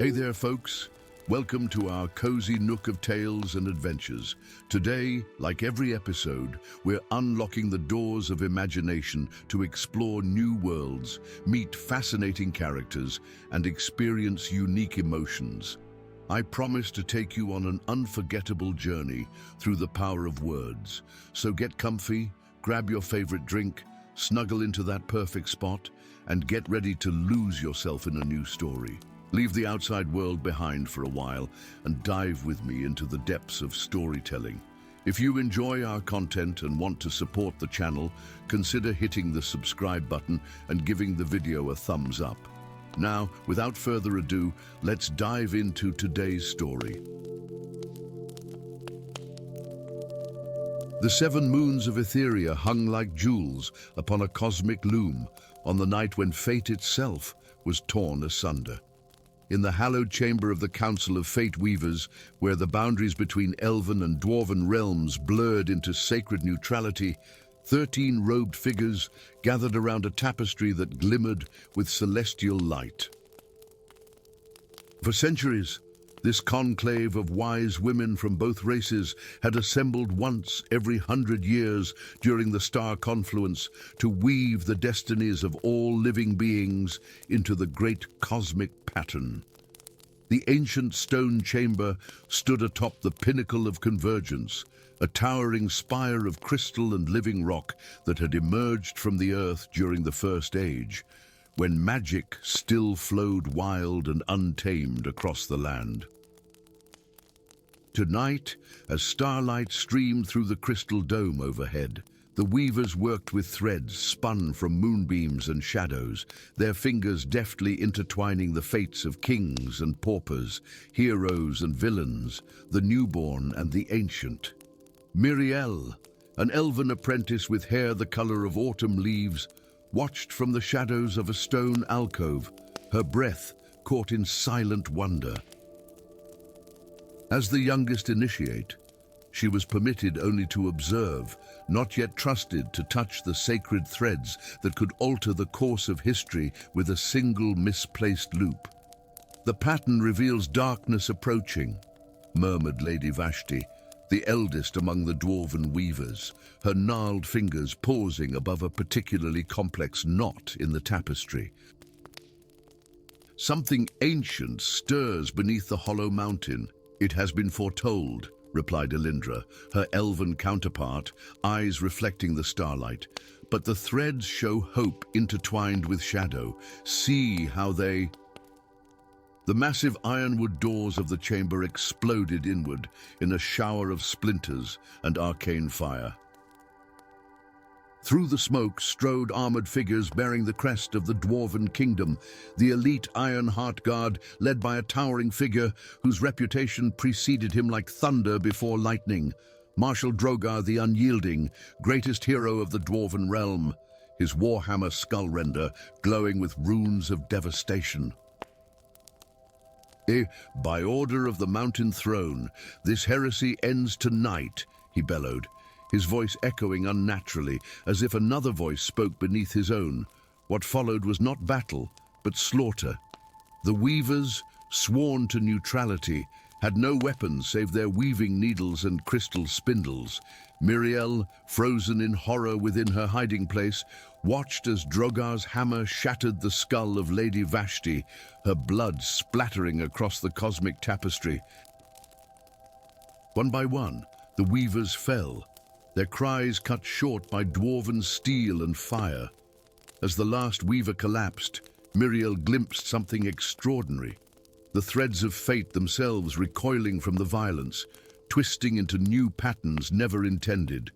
Hey there, folks. Welcome to our cozy nook of tales and adventures. Today, like every episode, we're unlocking the doors of imagination to explore new worlds, meet fascinating characters, and experience unique emotions. I promise to take you on an unforgettable journey through the power of words. So get comfy, grab your favorite drink, snuggle into that perfect spot, and get ready to lose yourself in a new story. Leave the outside world behind for a while and dive with me into the depths of storytelling. If you enjoy our content and want to support the channel, consider hitting the subscribe button and giving the video a thumbs up. Now, without further ado, let's dive into today's story. The 7 moons of Etheria hung like jewels upon a cosmic loom on the night when fate itself was torn asunder. In the hallowed chamber of the Council of Fate Weavers, where the boundaries between Elven and Dwarven realms blurred into sacred neutrality, 13 robed figures gathered around a tapestry that glimmered with celestial light. For centuries, this conclave of wise women from both races had assembled once every 100 years during the star confluence to weave the destinies of all living beings into the great cosmic pattern. The ancient stone chamber stood atop the pinnacle of convergence, a towering spire of crystal and living rock that had emerged from the earth during the First Age, when magic still flowed wild and untamed across the land. Tonight, as starlight streamed through the crystal dome overhead, the weavers worked with threads spun from moonbeams and shadows, their fingers deftly intertwining the fates of kings and paupers, heroes and villains, the newborn and the ancient. Miriel, an elven apprentice with hair the color of autumn leaves, watched from the shadows of a stone alcove, her breath caught in silent wonder. As the youngest initiate, she was permitted only to observe, not yet trusted to touch the sacred threads that could alter the course of history with a single misplaced loop. "The pattern reveals darkness approaching," murmured Lady Vashti, the eldest among the dwarven weavers, her gnarled fingers pausing above a particularly complex knot in the tapestry. "Something ancient stirs beneath the hollow mountain. It has been foretold," replied Elindra, her elven counterpart, eyes reflecting the starlight. "But the threads show hope intertwined with shadow. See how they..." The massive ironwood doors of the chamber exploded inward in a shower of splinters and arcane fire. Through the smoke strode armored figures bearing the crest of the Dwarven Kingdom, the elite Iron Heart Guard led by a towering figure whose reputation preceded him like thunder before lightning, Marshal Drogar the Unyielding, greatest hero of the Dwarven realm, his warhammer skullrender glowing with runes of devastation. "By order of the Mountain Throne, this heresy ends tonight," he bellowed, his voice echoing unnaturally, as if another voice spoke beneath his own. What followed was not battle, but slaughter. The weavers, sworn to neutrality, had no weapons save their weaving needles and crystal spindles. Miriel, frozen in horror within her hiding place, watched as Drogar's hammer shattered the skull of Lady Vashti, her blood splattering across the cosmic tapestry. One by one, the weavers fell, their cries cut short by dwarven steel and fire. As the last weaver collapsed, Miriel glimpsed something extraordinary. The threads of fate themselves recoiling from the violence, twisting into new patterns never intended.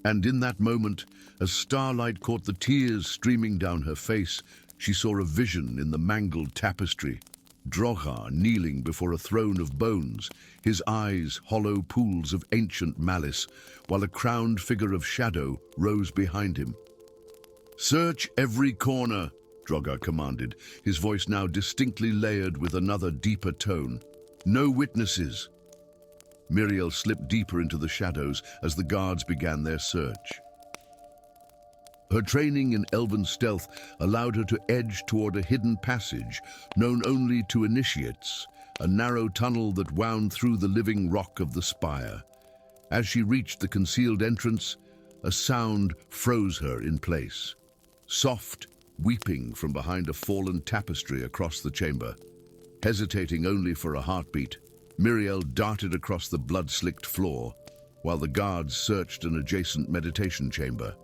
And in that moment, as starlight caught the tears streaming down her face, she saw a vision in the mangled tapestry. Drogar kneeling before a throne of bones, his eyes hollow pools of ancient malice, while a crowned figure of shadow rose behind him. "Search every corner," Drogar commanded, his voice now distinctly layered with another deeper tone. "No witnesses." Miriel slipped deeper into the shadows as the guards began their search. Her training in elven stealth allowed her to edge toward a hidden passage known only to initiates, a narrow tunnel that wound through the living rock of the spire. As she reached the concealed entrance, a sound froze her in place. Soft weeping from behind a fallen tapestry across the chamber. Hesitating only for a heartbeat, Miriel darted across the blood-slicked floor, while the guards searched an adjacent meditation chamber.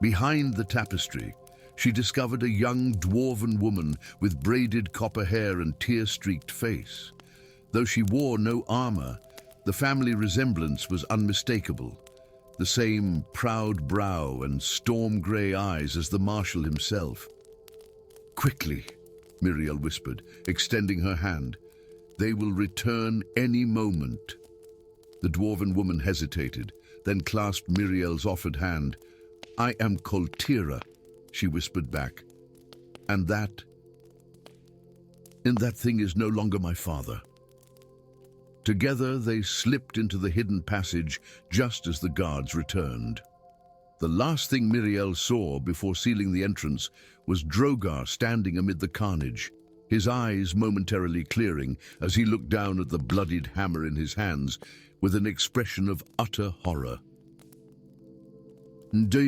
Behind the tapestry, she discovered a young dwarven woman with braided copper hair and tear-streaked face. Though she wore no armor, the family resemblance was unmistakable. The same proud brow and storm-grey eyes as the marshal himself. "Quickly," Miriel whispered, extending her hand. "They will return any moment." The dwarven woman hesitated, then clasped Miriel's offered hand. "I am Koltira," she whispered back. And that thing is no longer my father." Together they slipped into the hidden passage just as the guards returned. The last thing Miriel saw before sealing the entrance was Drogar standing amid the carnage, his eyes momentarily clearing as he looked down at the bloodied hammer in his hands with an expression of utter horror.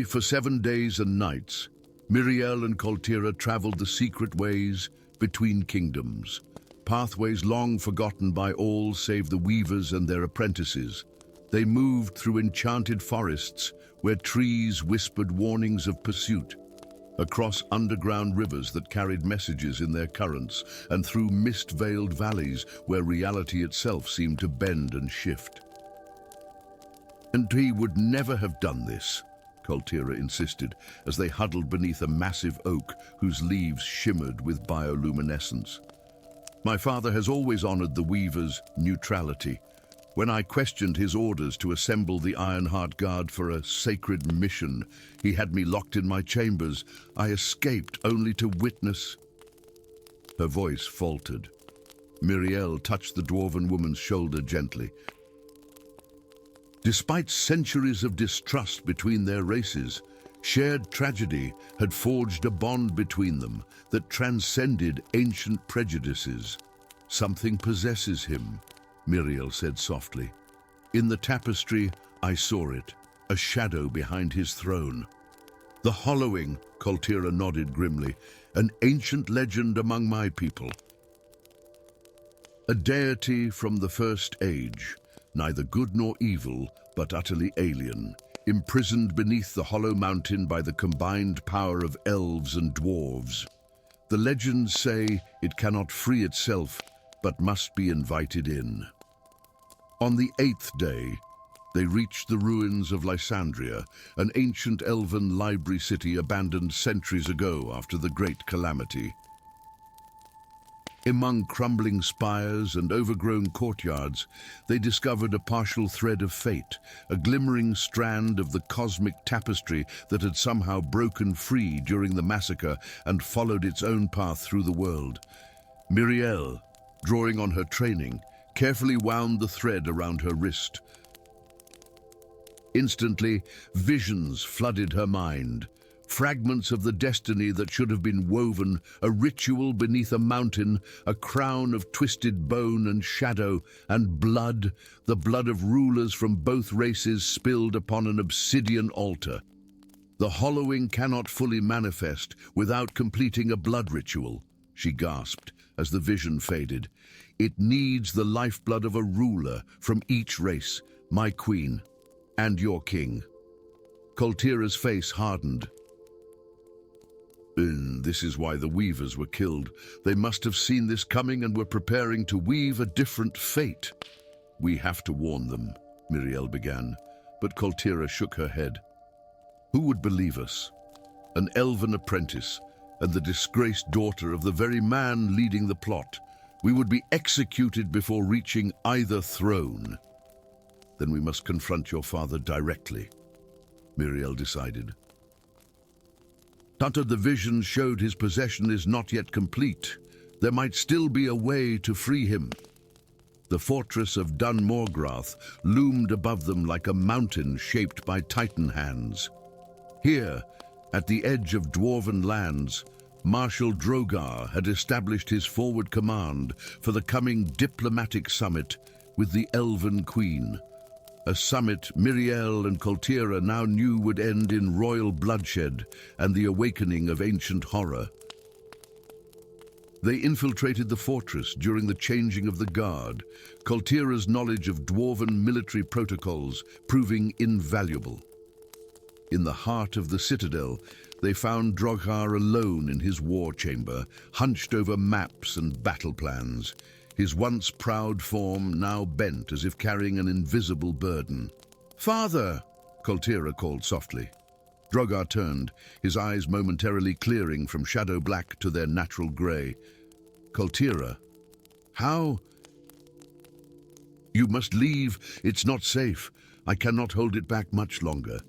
For 7 days and nights, Miriel and Koltira traveled the secret ways between kingdoms, pathways long forgotten by all save the weavers and their apprentices. They moved through enchanted forests where trees whispered warnings of pursuit, across underground rivers that carried messages in their currents, and through mist-veiled valleys where reality itself seemed to bend and shift. "And he would never have done this," Koltira insisted, as they huddled beneath a massive oak whose leaves shimmered with bioluminescence. "My father has always honored the weaver's neutrality. When I questioned his orders to assemble the Ironheart Guard for a sacred mission, he had me locked in my chambers. I escaped only to witness—" Her voice faltered. Miriel touched the dwarven woman's shoulder gently. Despite centuries of distrust between their races, shared tragedy had forged a bond between them that transcended ancient prejudices. "Something possesses him," Miriel said softly. "In the tapestry, I saw it, a shadow behind his throne." "The Hollowing," Koltira nodded grimly, "an ancient legend among my people. A deity from the First Age, neither good nor evil, but utterly alien, imprisoned beneath the hollow mountain by the combined power of elves and dwarves. The legends say it cannot free itself, but must be invited in." On the 8th day, they reached the ruins of Lysandria, an ancient elven library city abandoned centuries ago after the Great Calamity. Among crumbling spires and overgrown courtyards, they discovered a partial thread of fate, a glimmering strand of the cosmic tapestry that had somehow broken free during the massacre and followed its own path through the world. Miriel, drawing on her training, carefully wound the thread around her wrist. Instantly, visions flooded her mind. Fragments of the destiny that should have been woven, a ritual beneath a mountain, a crown of twisted bone and shadow, and blood, the blood of rulers from both races spilled upon an obsidian altar. "The Hollowing cannot fully manifest without completing a blood ritual," she gasped as the vision faded. "It needs the lifeblood of a ruler from each race, my queen, and your king." Koltira's face hardened. "This is why the weavers were killed. They must have seen this coming and were preparing to weave a different fate." "We have to warn them," Miriel began, but Koltira shook her head. "Who would believe us? An elven apprentice, and the disgraced daughter of the very man leading the plot. We would be executed before reaching either throne." "Then we must confront your father directly," Miriel decided. "Tata, the vision showed his possession is not yet complete. There might still be a way to free him." The fortress of Dun Morgrath loomed above them like a mountain shaped by Titan hands. Here, at the edge of dwarven lands, Marshal Drogar had established his forward command for the coming diplomatic summit with the Elven Queen. A summit Miriel and Koltira now knew would end in royal bloodshed and the awakening of ancient horror. They infiltrated the fortress during the changing of the guard, Koltira's knowledge of dwarven military protocols proving invaluable. In the heart of the citadel, they found Drogar alone in his war chamber, hunched over maps and battle plans, his once proud form now bent as if carrying an invisible burden. "Father!" Koltira called softly. Drogar turned, his eyes momentarily clearing from shadow black to their natural grey. "Koltira, how?" "You must leave. It's not safe. I cannot hold it back much longer.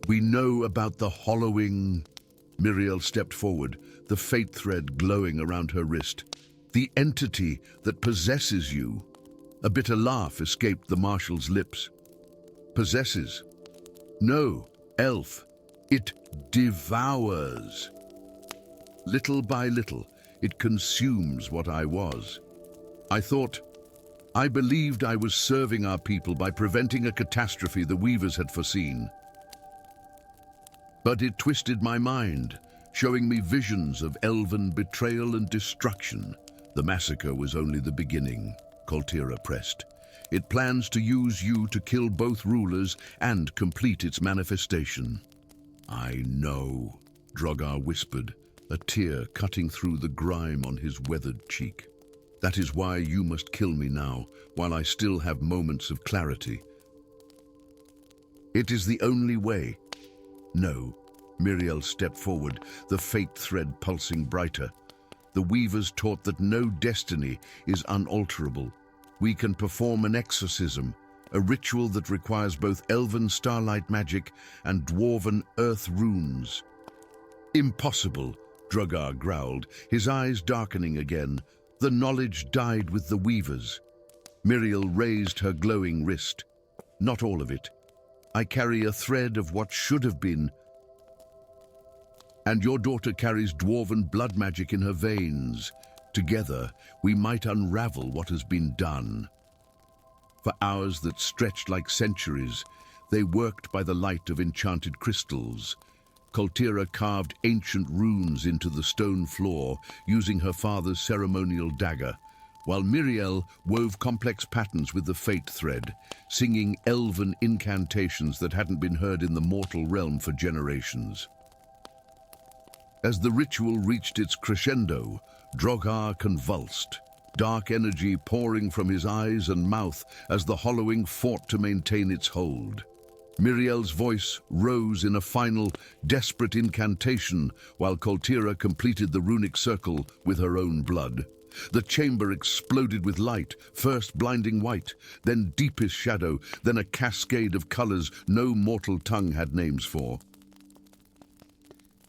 We know about the hollowing." Miriel stepped forward, the fate thread glowing around her wrist. "The entity that possesses you." A bitter laugh escaped the marshal's lips. "Possesses? No, elf. It devours. Little by little, it consumes what I was. I believed I was serving our people by preventing a catastrophe the Weavers had foreseen. But it twisted my mind, showing me visions of elven betrayal and destruction. The massacre was only the beginning," Koltira pressed. "It plans to use you to kill both rulers and complete its manifestation." "I know," Drogar whispered, a tear cutting through the grime on his weathered cheek. "That is why you must kill me now, while I still have moments of clarity. It is the only way." "No." Miriel stepped forward, the fate thread pulsing brighter. "The Weavers taught that no destiny is unalterable. We can perform an exorcism, a ritual that requires both Elven Starlight magic and Dwarven earth runes." "Impossible," Drogar growled, his eyes darkening again. "The knowledge died with the Weavers." Miriel raised her glowing wrist. "Not all of it. I carry a thread of what should have been, and your daughter carries dwarven blood magic in her veins. Together, we might unravel what has been done." For hours that stretched like centuries, they worked by the light of enchanted crystals. Koltira carved ancient runes into the stone floor, using her father's ceremonial dagger, while Miriel wove complex patterns with the fate thread, singing elven incantations that hadn't been heard in the mortal realm for generations. As the ritual reached its crescendo, Drogar convulsed, dark energy pouring from his eyes and mouth as the hollowing fought to maintain its hold. Miriel's voice rose in a final, desperate incantation while Koltira completed the runic circle with her own blood. The chamber exploded with light, first blinding white, then deepest shadow, then a cascade of colors no mortal tongue had names for.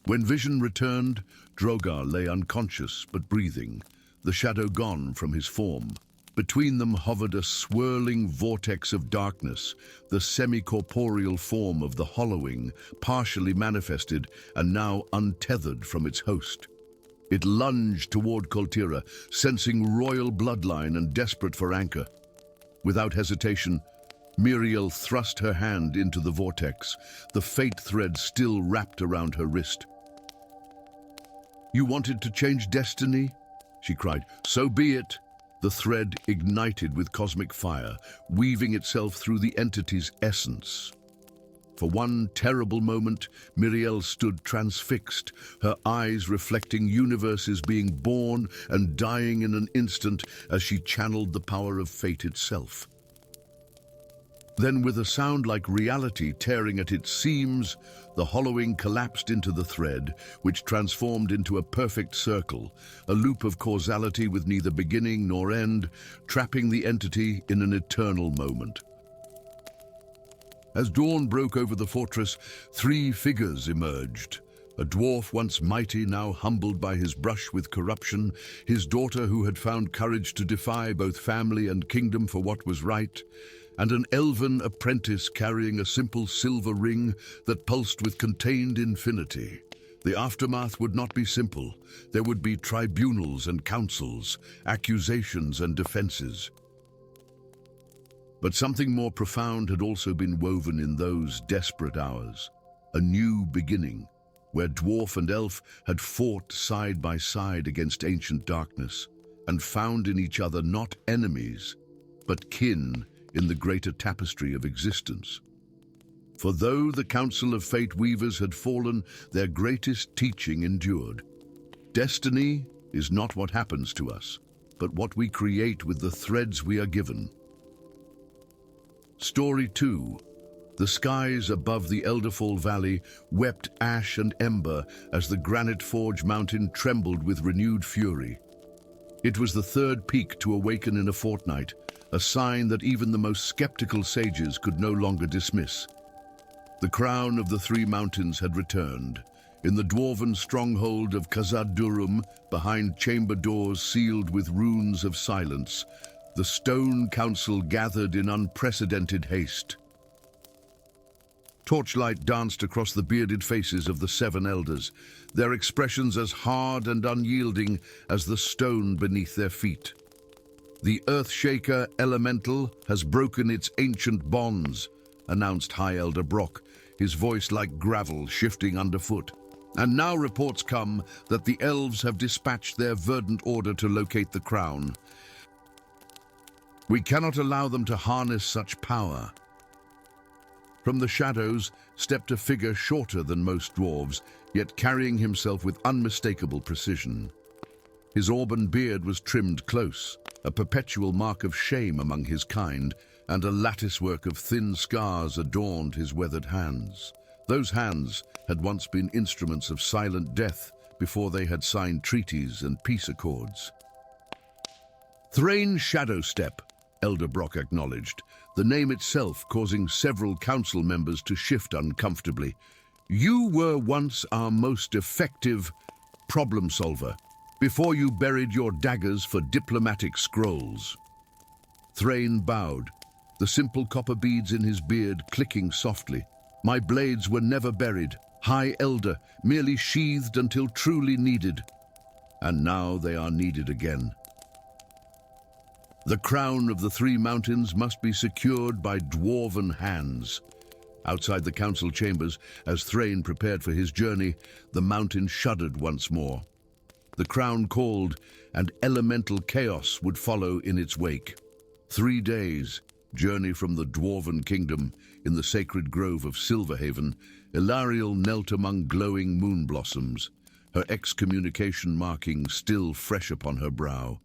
When vision returned, Drogar lay unconscious but breathing, the shadow gone from his form. Between them hovered a swirling vortex of darkness, the semi-corporeal form of the hollowing, partially manifested and now untethered from its host. It lunged toward Koltira, sensing royal bloodline and desperate for anchor. Without hesitation, Miriel thrust her hand into the vortex, the fate thread still wrapped around her wrist. "You wanted to change destiny?" she cried. "So be it." The thread ignited with cosmic fire, weaving itself through the entity's essence. For one terrible moment, Miriel stood transfixed, her eyes reflecting universes being born and dying in an instant as she channeled the power of fate itself. Then, with a sound like reality tearing at its seams, the hollowing collapsed into the thread, which transformed into a perfect circle, a loop of causality with neither beginning nor end, trapping the entity in an eternal moment. As dawn broke over the fortress, 3 figures emerged. A dwarf once mighty, now humbled by his brush with corruption, his daughter who had found courage to defy both family and kingdom for what was right, and an elven apprentice carrying a simple silver ring that pulsed with contained infinity. The aftermath would not be simple. There would be tribunals and councils, accusations and defenses. But something more profound had also been woven in those desperate hours. A new beginning, where dwarf and elf had fought side by side against ancient darkness, and found in each other not enemies, but kin in the greater tapestry of existence. For though the Council of Fate Weavers had fallen, their greatest teaching endured. Destiny is not what happens to us, but what we create with the threads we are given. Story 2. The skies above the Elderfall Valley wept ash and ember as the Granite Forge mountain trembled with renewed fury. It was the third peak to awaken in a fortnight, a sign that even the most skeptical sages could no longer dismiss. The crown of the three mountains had returned. In the dwarven stronghold of Khazad-Durum, behind chamber doors sealed with runes of silence, the Stone Council gathered in unprecedented haste. Torchlight danced across the bearded faces of the seven elders, their expressions as hard and unyielding as the stone beneath their feet. The Earthshaker Elemental has broken its ancient bonds, announced High Elder Brock, his voice like gravel shifting underfoot. And now reports come that the elves have dispatched their verdant order to locate the crown. We cannot allow them to harness such power. From the shadows stepped a figure shorter than most dwarves, yet carrying himself with unmistakable precision. His auburn beard was trimmed close, a perpetual mark of shame among his kind, and a latticework of thin scars adorned his weathered hands. Those hands had once been instruments of silent death before they had signed treaties and peace accords. Thrain Shadowstep, Elder Brock acknowledged, the name itself causing several council members to shift uncomfortably. You were once our most effective problem solver, before you buried your daggers for diplomatic scrolls. Thrain bowed, the simple copper beads in his beard clicking softly. My blades were never buried, High Elder, merely sheathed until truly needed. And now they are needed again. The crown of the three mountains must be secured by dwarven hands. Outside the council chambers, as Thrain prepared for his journey, the mountain shuddered once more. The crown called, and elemental chaos would follow in its wake. 3 days, journey from the Dwarven Kingdom, in the sacred grove of Silverhaven, Ilariel knelt among glowing moon blossoms, her excommunication marking still fresh upon her brow.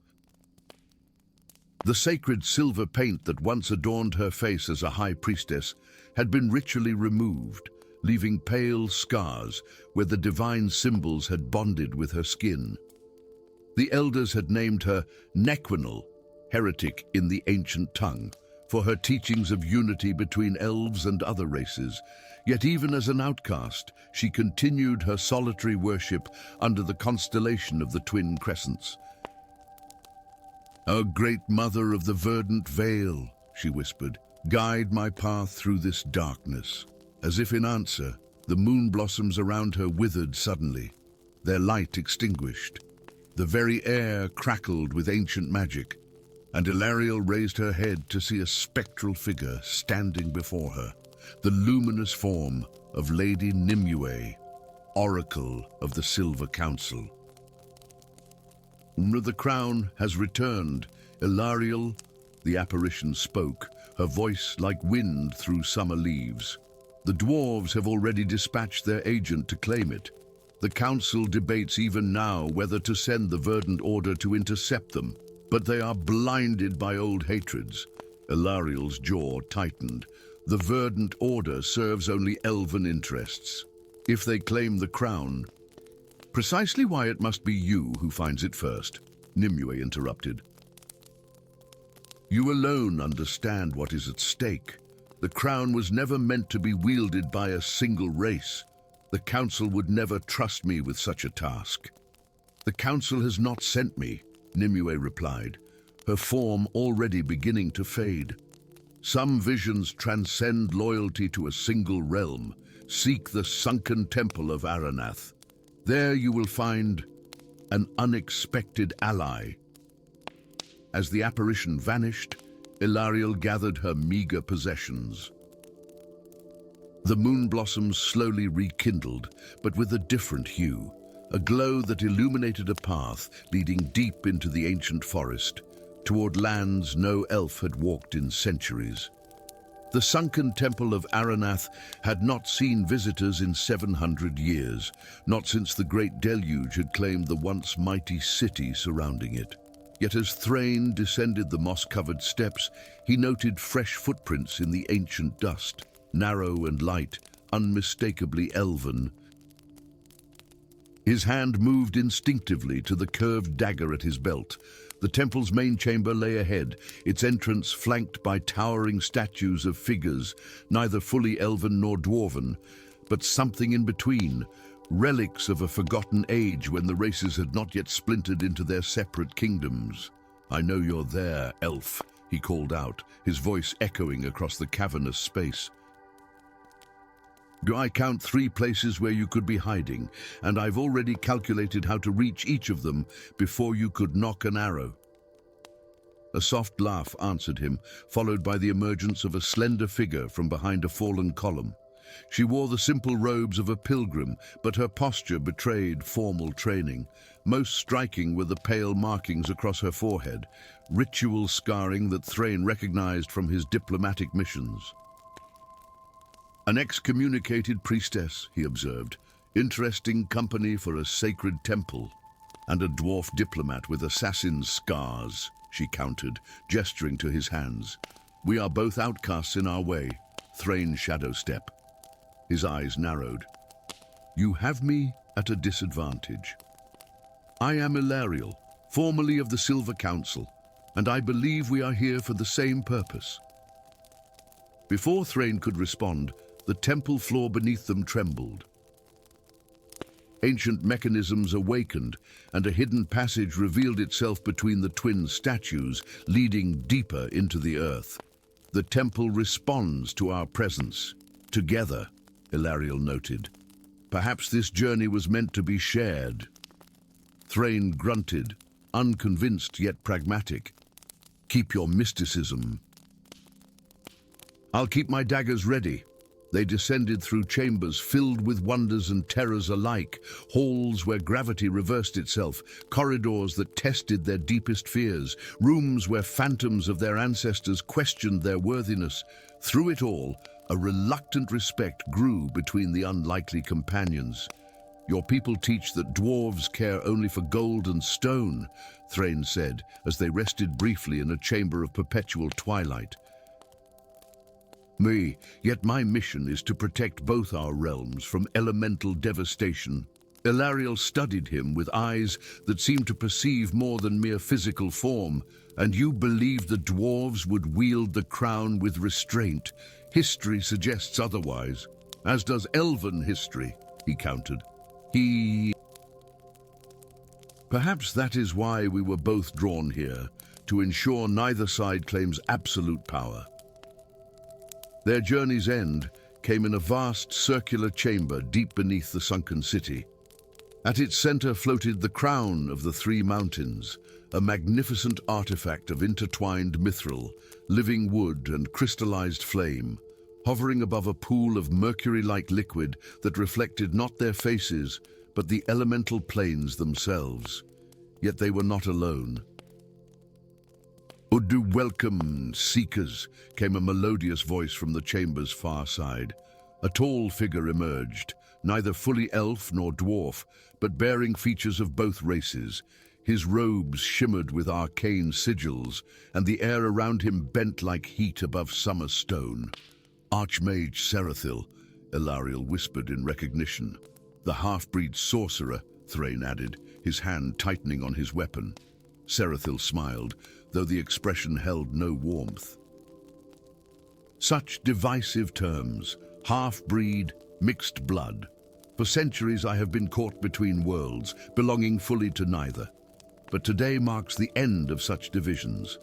The sacred silver paint that once adorned her face as a high priestess had been ritually removed, leaving pale scars where the divine symbols had bonded with her skin. The elders had named her Nequinal, heretic in the ancient tongue, for her teachings of unity between elves and other races. Yet even as an outcast, she continued her solitary worship under the constellation of the twin crescents. "O great mother of the verdant vale," she whispered, "guide my path through this darkness." As if in answer, the moon blossoms around her withered suddenly, their light extinguished. The very air crackled with ancient magic, and Ilariel raised her head to see a spectral figure standing before her, the luminous form of Lady Nimue, Oracle of the Silver Council. "The crown has returned, Ilariel," the apparition spoke, her voice like wind through summer leaves. "The dwarves have already dispatched their agent to claim it. The council debates even now whether to send the Verdant Order to intercept them, but they are blinded by old hatreds." Ilariel's jaw tightened. "The Verdant Order serves only elven interests. If they claim the crown—" "Precisely why it must be you who finds it first," Nimue interrupted. "You alone understand what is at stake. The crown was never meant to be wielded by a single race. The council would never trust me with such a task." "The council has not sent me," Nimue replied, her form already beginning to fade. Some visions transcend loyalty to a single realm. Seek the sunken Temple of Aranath. There you will find an unexpected ally. As the apparition vanished, Ilariel gathered her meager possessions. The moon blossoms slowly rekindled, but with a different hue, a glow that illuminated a path leading deep into the ancient forest, toward lands no elf had walked in centuries. The sunken Temple of Aranath had not seen visitors in 700 years, not since the Great Deluge had claimed the once mighty city surrounding it. Yet as Thrain descended the moss-covered steps, he noted fresh footprints in the ancient dust, narrow and light, unmistakably elven. His hand moved instinctively to the curved dagger at his belt. The temple's main chamber lay ahead, its entrance flanked by towering statues of figures, neither fully elven nor dwarven, but something in between, relics of a forgotten age when the races had not yet splintered into their separate kingdoms. "I know you're there, elf," he called out, his voice echoing across the cavernous space. "I count 3 places where you could be hiding, and I've already calculated how to reach each of them before you could knock an arrow." A soft laugh answered him, followed by the emergence of a slender figure from behind a fallen column. She wore the simple robes of a pilgrim, but her posture betrayed formal training. Most striking were the pale markings across her forehead, ritual scarring that Thrain recognized from his diplomatic missions. "An excommunicated priestess," he observed. "Interesting company for a sacred temple." "And a dwarf diplomat with assassin's scars," she countered, gesturing to his hands. "We are both outcasts in our way." Thrain shadow-step. His eyes narrowed. "You have me at a disadvantage. I am Ilariel, formerly of the Silver Council, and I believe we are here for the same purpose." Before Thrain could respond, the temple floor beneath them trembled. Ancient mechanisms awakened, and a hidden passage revealed itself between the twin statues, leading deeper into the earth. "The temple responds to our presence. Together," Ilariel noted. "Perhaps this journey was meant to be shared." Thrain grunted, unconvinced yet pragmatic. "Keep your mysticism." "I'll keep my daggers ready." They descended through chambers filled with wonders and terrors alike, halls where gravity reversed itself, corridors that tested their deepest fears, rooms where phantoms of their ancestors questioned their worthiness. Through it all, a reluctant respect grew between the unlikely companions. "Your people teach that dwarves care only for gold and stone," Thrain said, as they rested briefly in a chamber of perpetual twilight. Yet my mission is to protect both our realms from elemental devastation." Ilariel studied him with eyes that seemed to perceive more than mere physical form. "And you believe the dwarves would wield the crown with restraint? History suggests otherwise, as does elven history," he countered. "Perhaps that is why we were both drawn here, to ensure neither side claims absolute power." Their journey's end came in a vast circular chamber deep beneath the sunken city. At its center floated the crown of the 3 mountains, a magnificent artifact of intertwined mithril, living wood and crystallized flame, hovering above a pool of mercury-like liquid that reflected not their faces, but the elemental planes themselves. Yet they were not alone. "Udu welcome, seekers," came a melodious voice from the chamber's far side. A tall figure emerged, neither fully elf nor dwarf, but bearing features of both races. His robes shimmered with arcane sigils, and the air around him bent like heat above summer stone. "Archmage Serathil," Ilariel whispered in recognition. "The half-breed sorcerer," Thrain added, his hand tightening on his weapon. Serathil smiled, though the expression held no warmth. "Such divisive terms, half-breed, mixed blood. For centuries I have been caught between worlds, belonging fully to neither. But today marks the end of such divisions."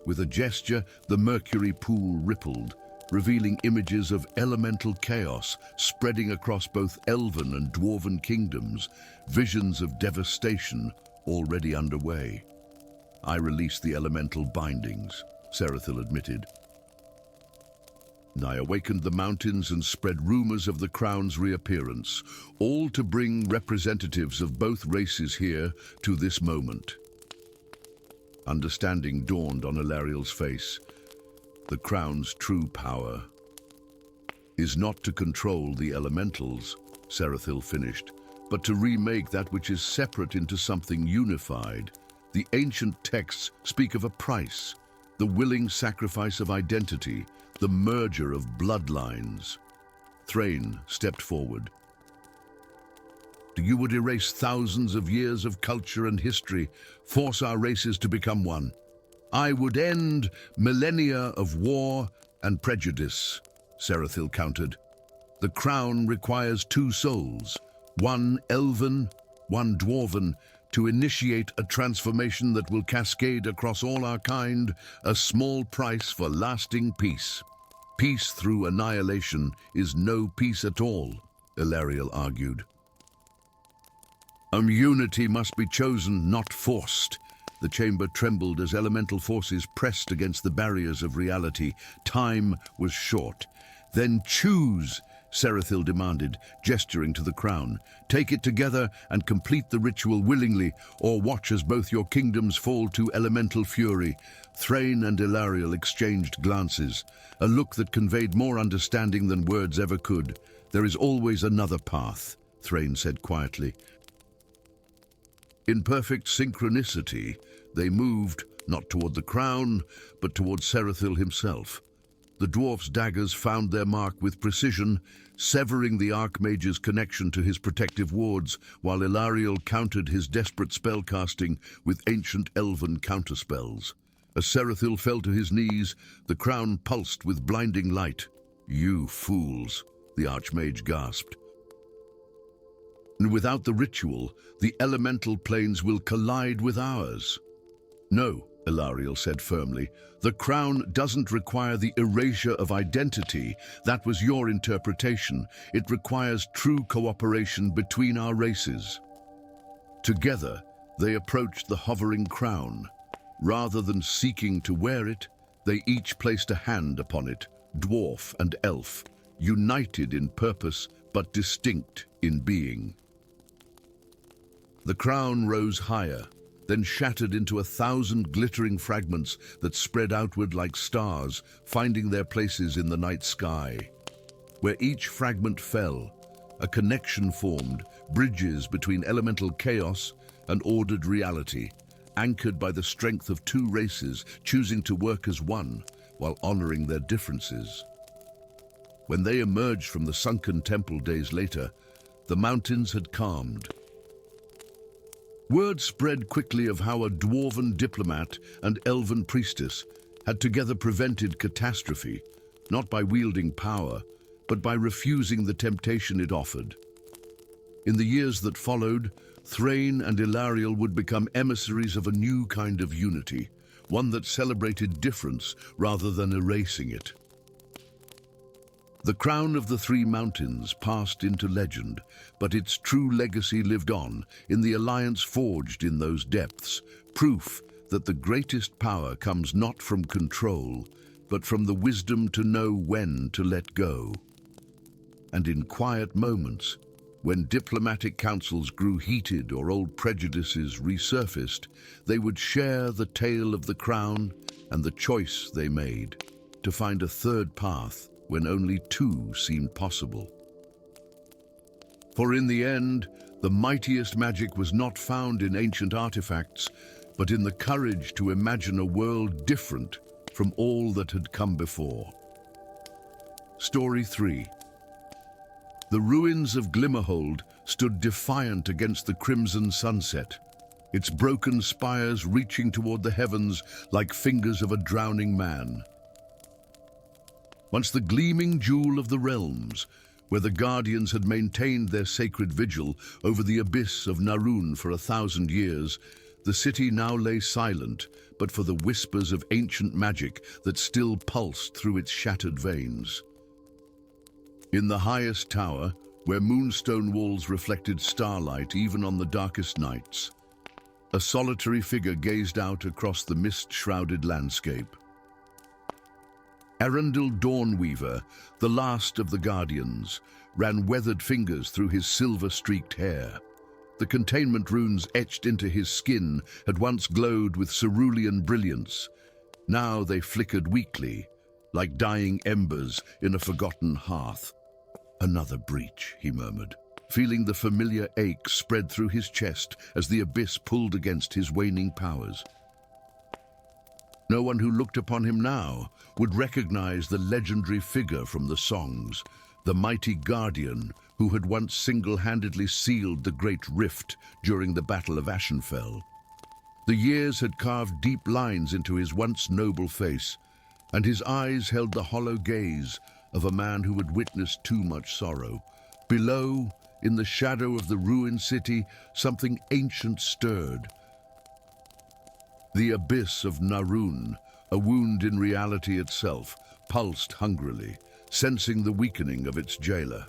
With a gesture, the mercury pool rippled, revealing images of elemental chaos spreading across both elven and dwarven kingdoms, visions of devastation already underway. I released the elemental bindings, Serathil admitted. I awakened the mountains and spread rumors of the crown's reappearance, all to bring representatives of both races here to this moment. Understanding dawned on Ilariel's face. The crown's true power is not to control the elementals, Serathil finished, but to remake that which is separate into something unified. The ancient texts speak of a price, the willing sacrifice of identity, the merger of bloodlines. Thrain stepped forward. You would erase thousands of years of culture and history, force our races to become one. I would end millennia of war and prejudice, Serathil countered. The crown requires two souls, one elven, one dwarven, to initiate a transformation that will cascade across all our kind, a small price for lasting peace. Peace through annihilation is no peace at all, Ilariel argued. Unity must be chosen, not forced. The chamber trembled as elemental forces pressed against the barriers of reality. Time was short. Then choose, Serathil demanded, gesturing to the crown. Take it together and complete the ritual willingly, or watch as both your kingdoms fall to elemental fury. Thrain and Ilariel exchanged glances, a look that conveyed more understanding than words ever could. There is always another path, Thrain said quietly. In perfect synchronicity, they moved, not toward the crown, but toward Serathil himself. The dwarf's daggers found their mark with precision, severing the Archmage's connection to his protective wards, while Ilariel countered his desperate spellcasting with ancient elven counterspells. As Serathil fell to his knees, the crown pulsed with blinding light. "You fools," the Archmage gasped. And without the ritual, the elemental planes will collide with ours. No, Ilariel said firmly. The crown doesn't require the erasure of identity. That was your interpretation. It requires true cooperation between our races. Together, they approached the hovering crown. Rather than seeking to wear it, they each placed a hand upon it, dwarf and elf, united in purpose but distinct in being. The crown rose higher, then shattered into 1,000 glittering fragments that spread outward like stars, finding their places in the night sky. Where each fragment fell, a connection formed, bridges between elemental chaos and ordered reality, anchored by the strength of two races choosing to work as one while honoring their differences. When they emerged from the sunken temple days later, the mountains had calmed. Word spread quickly of how a dwarven diplomat and elven priestess had together prevented catastrophe, not by wielding power, but by refusing the temptation it offered. In the years that followed, Thrain and Ilariel would become emissaries of a new kind of unity, one that celebrated difference rather than erasing it. The crown of the three mountains passed into legend, but its true legacy lived on in the alliance forged in those depths, proof that the greatest power comes not from control, but from the wisdom to know when to let go. And in quiet moments, when diplomatic councils grew heated or old prejudices resurfaced, they would share the tale of the crown and the choice they made to find a third path when only two seemed possible. For in the end, the mightiest magic was not found in ancient artifacts, but in the courage to imagine a world different from all that had come before. Story 3. The ruins of Glimmerhold stood defiant against the crimson sunset, its broken spires reaching toward the heavens like fingers of a drowning man. Once the gleaming jewel of the realms, where the guardians had maintained their sacred vigil over the abyss of Narun for 1,000 years, The city now lay silent, but for the whispers of ancient magic that still pulsed through its shattered veins. In the highest tower, where moonstone walls reflected starlight even on the darkest nights, a solitary figure gazed out across the mist-shrouded landscape. Arundel Dawnweaver, the last of the Guardians, ran weathered fingers through his silver-streaked hair. The containment runes etched into his skin had once glowed with cerulean brilliance. Now they flickered weakly, like dying embers in a forgotten hearth. "Another breach," he murmured, feeling the familiar ache spread through his chest as the abyss pulled against his waning powers. No one who looked upon him now would recognize the legendary figure from the songs, the mighty guardian who had once single-handedly sealed the Great Rift during the Battle of Ashenfell. The years had carved deep lines into his once noble face, and his eyes held the hollow gaze of a man who had witnessed too much sorrow. Below, in the shadow of the ruined city, something ancient stirred. The abyss of Narun, a wound in reality itself, pulsed hungrily, sensing the weakening of its jailer.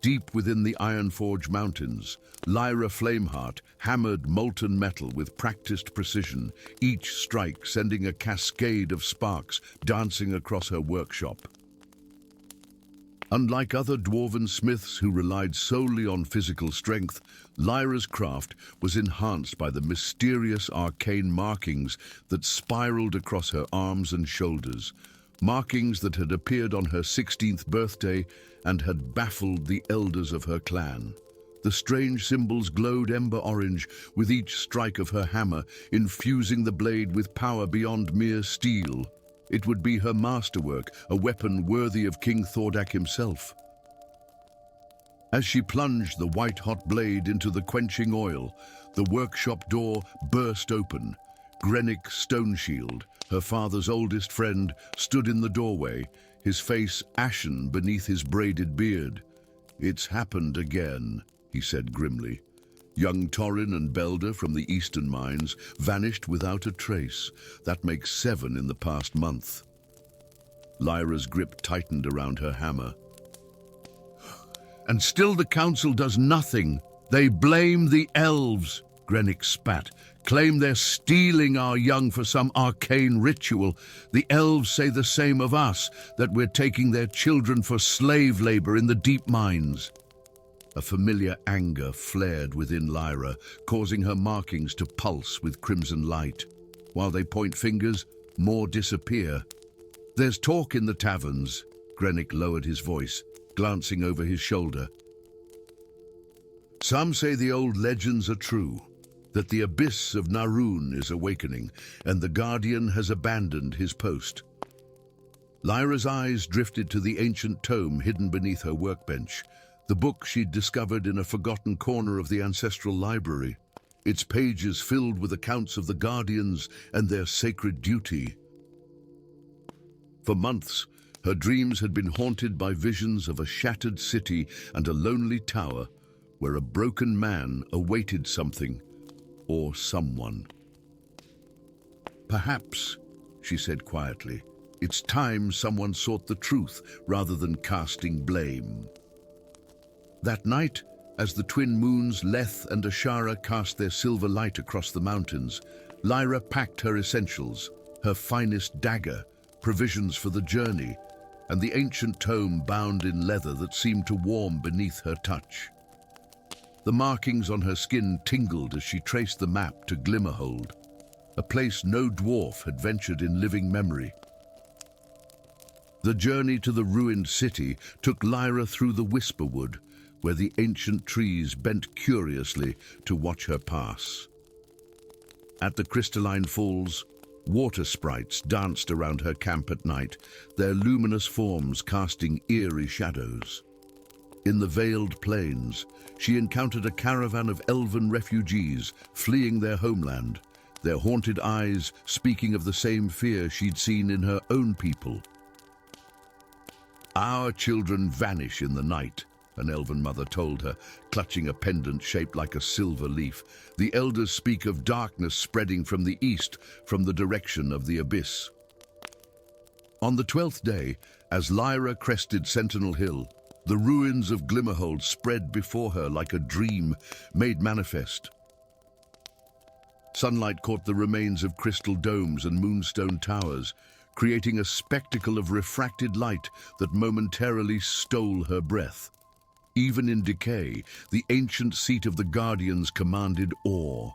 Deep within the Ironforge Mountains, Lyra Flameheart hammered molten metal with practiced precision, each strike sending a cascade of sparks dancing across her workshop. Unlike other dwarven smiths who relied solely on physical strength, Lyra's craft was enhanced by the mysterious arcane markings that spiraled across her arms and shoulders, markings that had appeared on her 16th birthday and had baffled the elders of her clan. The strange symbols glowed ember orange with each strike of her hammer, infusing the blade with power beyond mere steel. It would be her masterwork, a weapon worthy of King Thordak himself. As she plunged the white-hot blade into the quenching oil, the workshop door burst open. Grenick Stoneshield, her father's oldest friend, stood in the doorway, his face ashen beneath his braided beard. "It's happened again," he said grimly. Young Torrin and Belder from the eastern mines vanished without a trace. That makes 7 in the past month. Lyra's grip tightened around her hammer. "And still the council does nothing. They blame the elves," Grenick spat. "Claim they're stealing our young for some arcane ritual. The elves say the same of us, that we're taking their children for slave labor in the deep mines." A familiar anger flared within Lyra, causing her markings to pulse with crimson light. While they point fingers, more disappear. "There's talk in the taverns," Grenick lowered his voice, glancing over his shoulder. "Some say the old legends are true, that the abyss of Narun is awakening, and the Guardian has abandoned his post." Lyra's eyes drifted to the ancient tome hidden beneath her workbench, the book she'd discovered in a forgotten corner of the ancestral library, its pages filled with accounts of the Guardians and their sacred duty. For months, her dreams had been haunted by visions of a shattered city and a lonely tower where a broken man awaited something or someone. "Perhaps," she said quietly, "it's time someone sought the truth rather than casting blame." That night, as the twin moons Leth and Ashara cast their silver light across the mountains, Lyra packed her essentials, her finest dagger, provisions for the journey, and the ancient tome bound in leather that seemed to warm beneath her touch. The markings on her skin tingled as she traced the map to Glimmerhold, a place no dwarf had ventured in living memory. The journey to the ruined city took Lyra through the Whisperwood, where the ancient trees bent curiously to watch her pass. At the crystalline falls, water sprites danced around her camp at night, their luminous forms casting eerie shadows. In the veiled plains, she encountered a caravan of elven refugees fleeing their homeland, their haunted eyes speaking of the same fear she'd seen in her own people. "Our children vanish in the night," an elven mother told her, clutching a pendant shaped like a silver leaf. The elders speak of darkness spreading from the east, from the direction of the abyss. On the 12th day, as Lyra crested Sentinel Hill, the ruins of Glimmerhold spread before her like a dream made manifest. Sunlight caught the remains of crystal domes and moonstone towers, creating a spectacle of refracted light that momentarily stole her breath. Even in decay, the ancient seat of the Guardians commanded awe.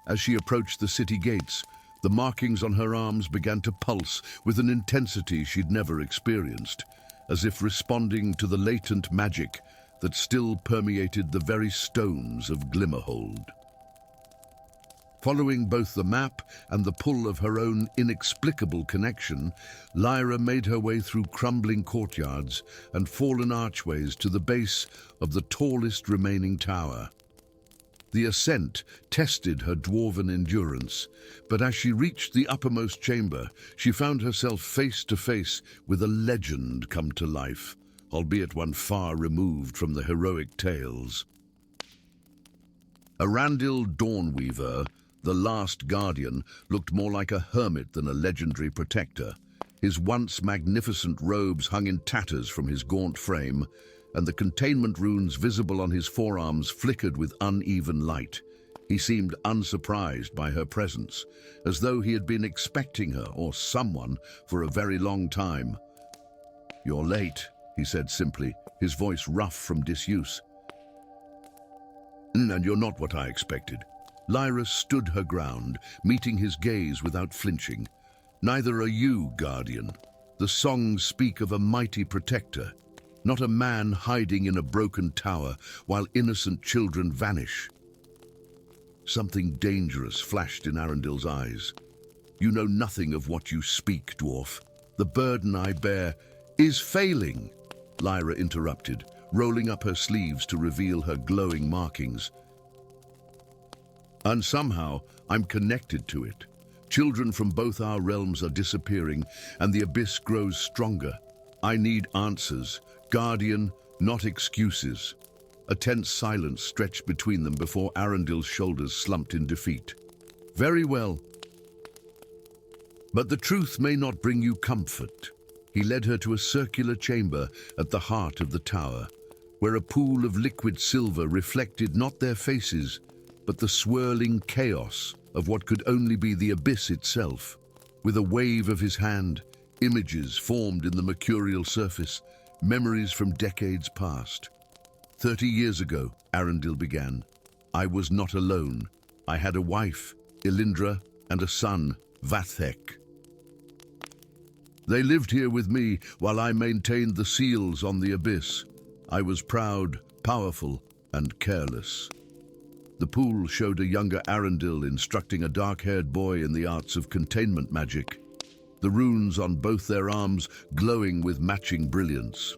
As she approached the city gates, the markings on her arms began to pulse with an intensity she'd never experienced, as if responding to the latent magic that still permeated the very stones of Glimmerhold. Following both the map and the pull of her own inexplicable connection, Lyra made her way through crumbling courtyards and fallen archways to the base of the tallest remaining tower. The ascent tested her dwarven endurance, but as she reached the uppermost chamber, she found herself face to face with a legend come to life, albeit one far removed from the heroic tales. Arundel Dawnweaver, the last guardian, looked more like a hermit than a legendary protector. His once magnificent robes hung in tatters from his gaunt frame, and the containment runes visible on his forearms flickered with uneven light. He seemed unsurprised by her presence, as though he had been expecting her, or someone, for a very long time. "You're late," he said simply, his voice rough from disuse. "And you're not what I expected." Lyra stood her ground, meeting his gaze without flinching. "Neither are you, Guardian. The songs speak of a mighty protector, not a man hiding in a broken tower while innocent children vanish." Something dangerous flashed in Arendel's eyes. "You know nothing of what you speak, dwarf. The burden I bear is failing," Lyra interrupted, rolling up her sleeves to reveal her glowing markings. "And somehow I'm connected to it. Children from both our realms are disappearing, and the abyss grows stronger. I need answers, Guardian, not excuses." A tense silence stretched between them before Arendel's shoulders slumped in defeat. "Very well. But the truth may not bring you comfort." He led her to a circular chamber at the heart of the tower, where a pool of liquid silver reflected not their faces, but the swirling chaos of what could only be the abyss itself. With a wave of his hand, images formed in the mercurial surface, memories from decades past. 30 years ago, Arundel began. I was not alone. I had a wife, Elindra, and a son, Vathek. They lived here with me while I maintained the seals on the abyss. I was proud, powerful, and careless. The pool showed a younger Arundel instructing a dark-haired boy in the arts of containment magic, the runes on both their arms glowing with matching brilliance.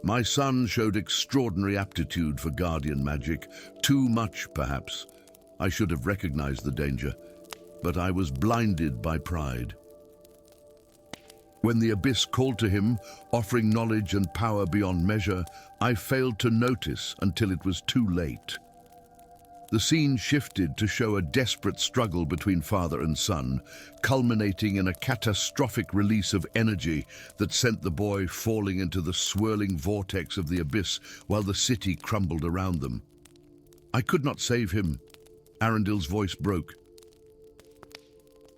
My son showed extraordinary aptitude for guardian magic, too much perhaps. I should have recognized the danger, but I was blinded by pride. When the abyss called to him, offering knowledge and power beyond measure, I failed to notice until it was too late. The scene shifted to show a desperate struggle between father and son, culminating in a catastrophic release of energy that sent the boy falling into the swirling vortex of the abyss while the city crumbled around them. I could not save him. Arendel's voice broke.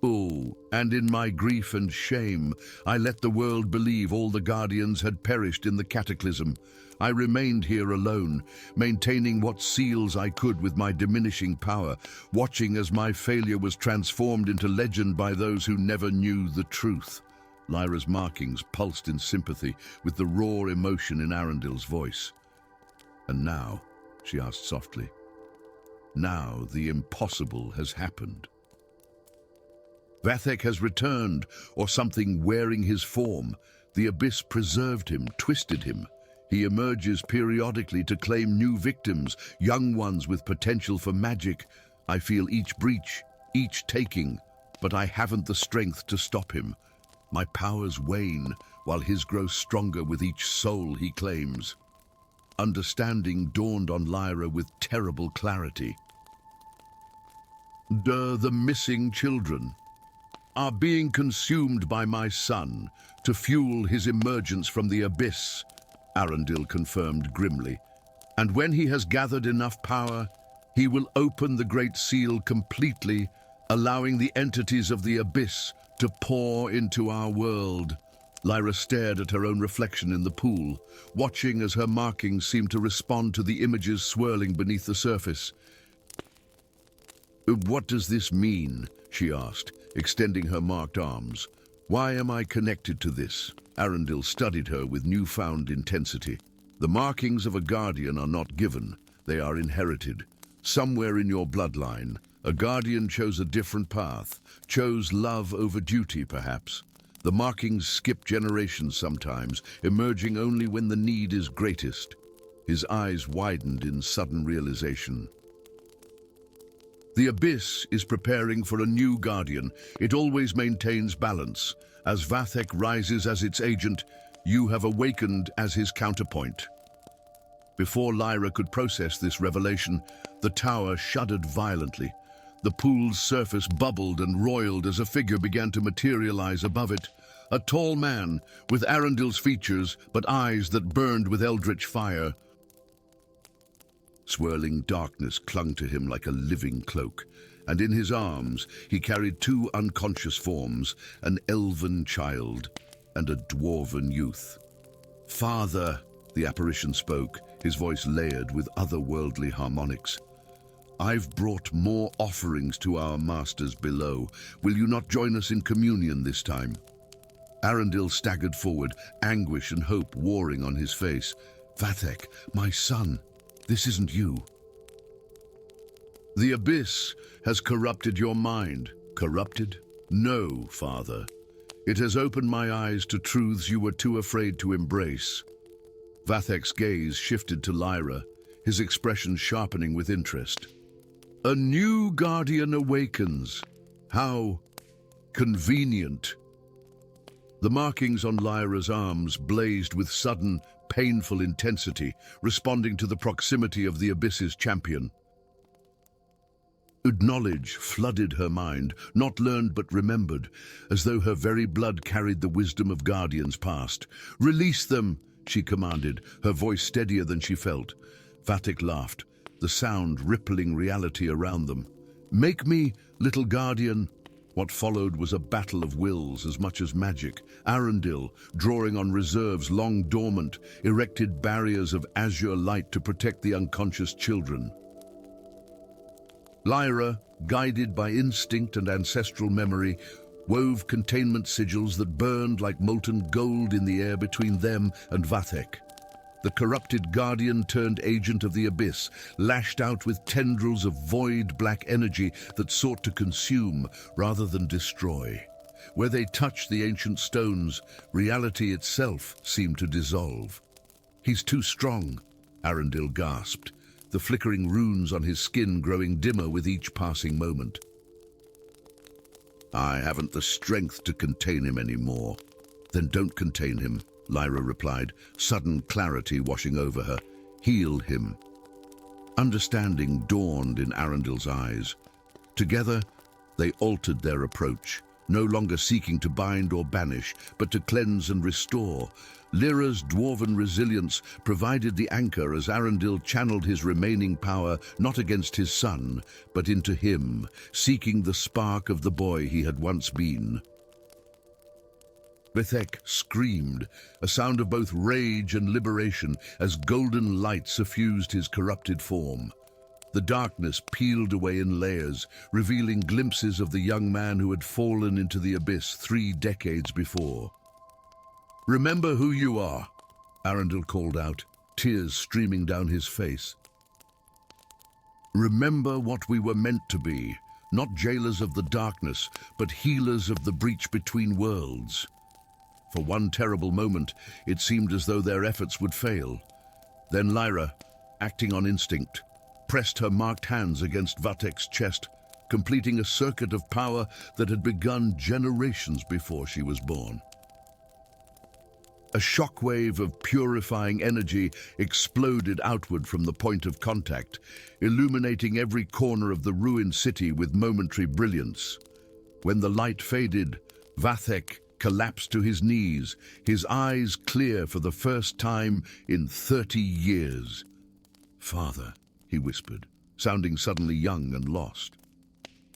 Oh, and in my grief and shame, I let the world believe all the guardians had perished in the cataclysm. I remained here alone, maintaining what seals I could with my diminishing power, watching as my failure was transformed into legend by those who never knew the truth. Lyra's markings pulsed in sympathy with the raw emotion in Arendel's voice. "And now," she asked softly, "now the impossible has happened. Vathek has returned, or something wearing his form. The abyss preserved him, twisted him. He emerges periodically to claim new victims, young ones with potential for magic. I feel each breach, each taking, but I haven't the strength to stop him. My powers wane, while his grow stronger with each soul he claims. Understanding dawned on Lyra with terrible clarity. The missing children are being consumed by my son to fuel his emergence from the abyss, Arundel confirmed grimly. And when he has gathered enough power, he will open the Great Seal completely, allowing the entities of the abyss to pour into our world. Lyra stared at her own reflection in the pool, watching as her markings seemed to respond to the images swirling beneath the surface. What does this mean? She asked, extending her marked arms. Why am I connected to this? Arundel studied her with newfound intensity. The markings of a guardian are not given, they are inherited. Somewhere in your bloodline, a guardian chose a different path, chose love over duty, perhaps. The markings skip generations sometimes, emerging only when the need is greatest. His eyes widened in sudden realization. The abyss is preparing for a new guardian. It always maintains balance. As Vathek rises as its agent, you have awakened as his counterpoint. Before Lyra could process this revelation, the tower shuddered violently. The pool's surface bubbled and roiled as a figure began to materialize above it. A tall man, with Arundel's features, but eyes that burned with eldritch fire. Swirling darkness clung to him like a living cloak, and in his arms he carried two unconscious forms, an elven child and a dwarven youth. Father, the apparition spoke, his voice layered with otherworldly harmonics. I've brought more offerings to our masters below. Will you not join us in communion this time? Arundel staggered forward, anguish and hope warring on his face. Vathek, my son, this isn't you. The abyss has corrupted your mind. Corrupted? No, Father. It has opened my eyes to truths you were too afraid to embrace. Vathek's gaze shifted to Lyra, his expression sharpening with interest. A new guardian awakens. How convenient. The markings on Lyra's arms blazed with sudden, painful intensity, responding to the proximity of the abyss's champion. Knowledge flooded her mind, not learned but remembered, as though her very blood carried the wisdom of guardians past. Release them, she commanded, her voice steadier than she felt. Vathek laughed, the sound rippling reality around them. Make me, little guardian. What followed was a battle of wills as much as magic. Arundel, drawing on reserves long dormant, erected barriers of azure light to protect the unconscious children. Lyra, guided by instinct and ancestral memory, wove containment sigils that burned like molten gold in the air between them and Vathek. The corrupted guardian turned agent of the abyss, lashed out with tendrils of void black energy that sought to consume rather than destroy. Where they touched the ancient stones, reality itself seemed to dissolve. He's too strong, Arundel gasped, the flickering runes on his skin growing dimmer with each passing moment. I haven't the strength to contain him anymore. Then don't contain him, Lyra replied, sudden clarity washing over her. Heal him. Understanding dawned in Arundel's eyes. Together, they altered their approach, no longer seeking to bind or banish, but to cleanse and restore. Lyra's dwarven resilience provided the anchor as Arundel channeled his remaining power not against his son, but into him, seeking the spark of the boy he had once been. Vathek screamed, a sound of both rage and liberation, as golden light suffused his corrupted form. The darkness peeled away in layers, revealing glimpses of the young man who had fallen into the abyss 3 decades before. Remember who you are, Arundel called out, tears streaming down his face. Remember what we were meant to be, not jailers of the darkness, but healers of the breach between worlds. For one terrible moment, it seemed as though their efforts would fail. Then Lyra, acting on instinct, pressed her marked hands against Vathek's chest, completing a circuit of power that had begun generations before she was born. A shockwave of purifying energy exploded outward from the point of contact, illuminating every corner of the ruined city with momentary brilliance. When the light faded, Vathek collapsed to his knees, his eyes clear for the first time in 30 years. "Father," he whispered, sounding suddenly young and lost.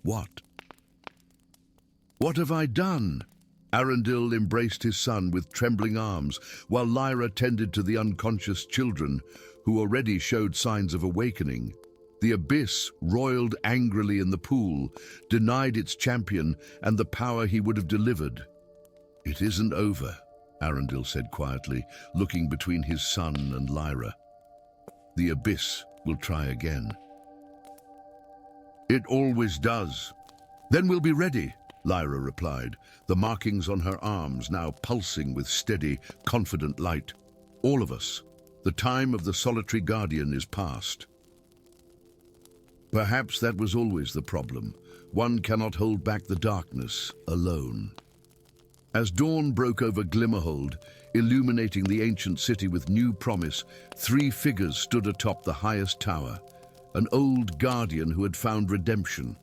"What? What have I done?" Arundel embraced his son with trembling arms, while Lyra tended to the unconscious children, who already showed signs of awakening. The abyss roiled angrily in the pool, denied its champion and the power he would have delivered. "It isn't over," Arundel said quietly, looking between his son and Lyra. "The abyss will try again." "It always does." "Then we'll be ready," Lyra replied, the markings on her arms now pulsing with steady, confident light. "All of us. The time of the solitary guardian is past." Perhaps that was always the problem. One cannot hold back the darkness alone. As dawn broke over Glimmerhold, illuminating the ancient city with new promise, 3 figures stood atop the highest tower. An old guardian who had found redemption,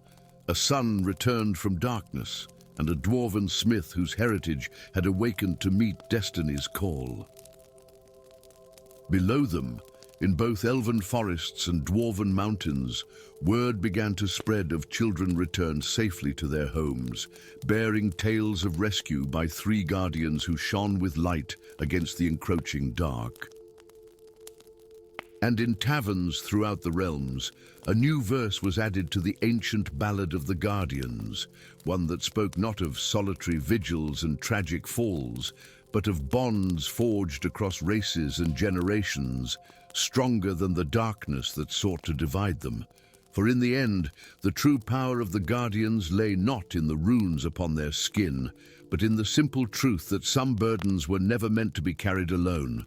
a son returned from darkness, and a dwarven smith whose heritage had awakened to meet destiny's call. Below them, in both elven forests and dwarven mountains, word began to spread of children returned safely to their homes, bearing tales of rescue by 3 guardians who shone with light against the encroaching dark. And in taverns throughout the realms, a new verse was added to the ancient ballad of the Guardians, one that spoke not of solitary vigils and tragic falls, but of bonds forged across races and generations, stronger than the darkness that sought to divide them. For in the end, the true power of the Guardians lay not in the runes upon their skin, but in the simple truth that some burdens were never meant to be carried alone.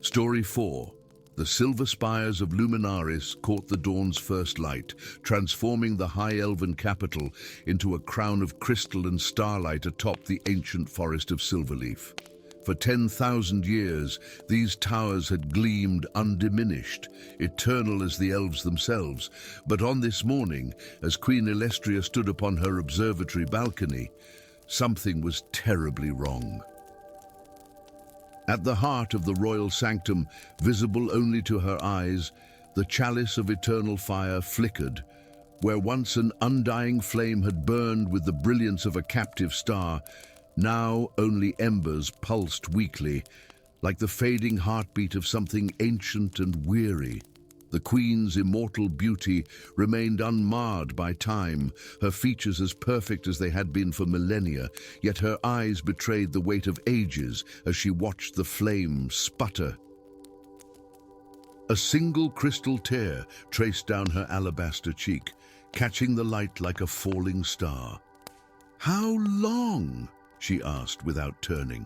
Story 4. The silver spires of Luminaris caught the dawn's first light, transforming the high elven capital into a crown of crystal and starlight atop the ancient forest of Silverleaf. For 10,000 years, these towers had gleamed undiminished, eternal as the elves themselves. But on this morning, as Queen Elestria stood upon her observatory balcony, something was terribly wrong. At the heart of the royal sanctum, visible only to her eyes, the chalice of eternal fire flickered. Where once an undying flame had burned with the brilliance of a captive star, now only embers pulsed weakly, like the fading heartbeat of something ancient and weary. The queen's immortal beauty remained unmarred by time, her features as perfect as they had been for millennia, yet her eyes betrayed the weight of ages as she watched the flame sputter. A single crystal tear traced down her alabaster cheek, catching the light like a falling star. "How long?" she asked without turning.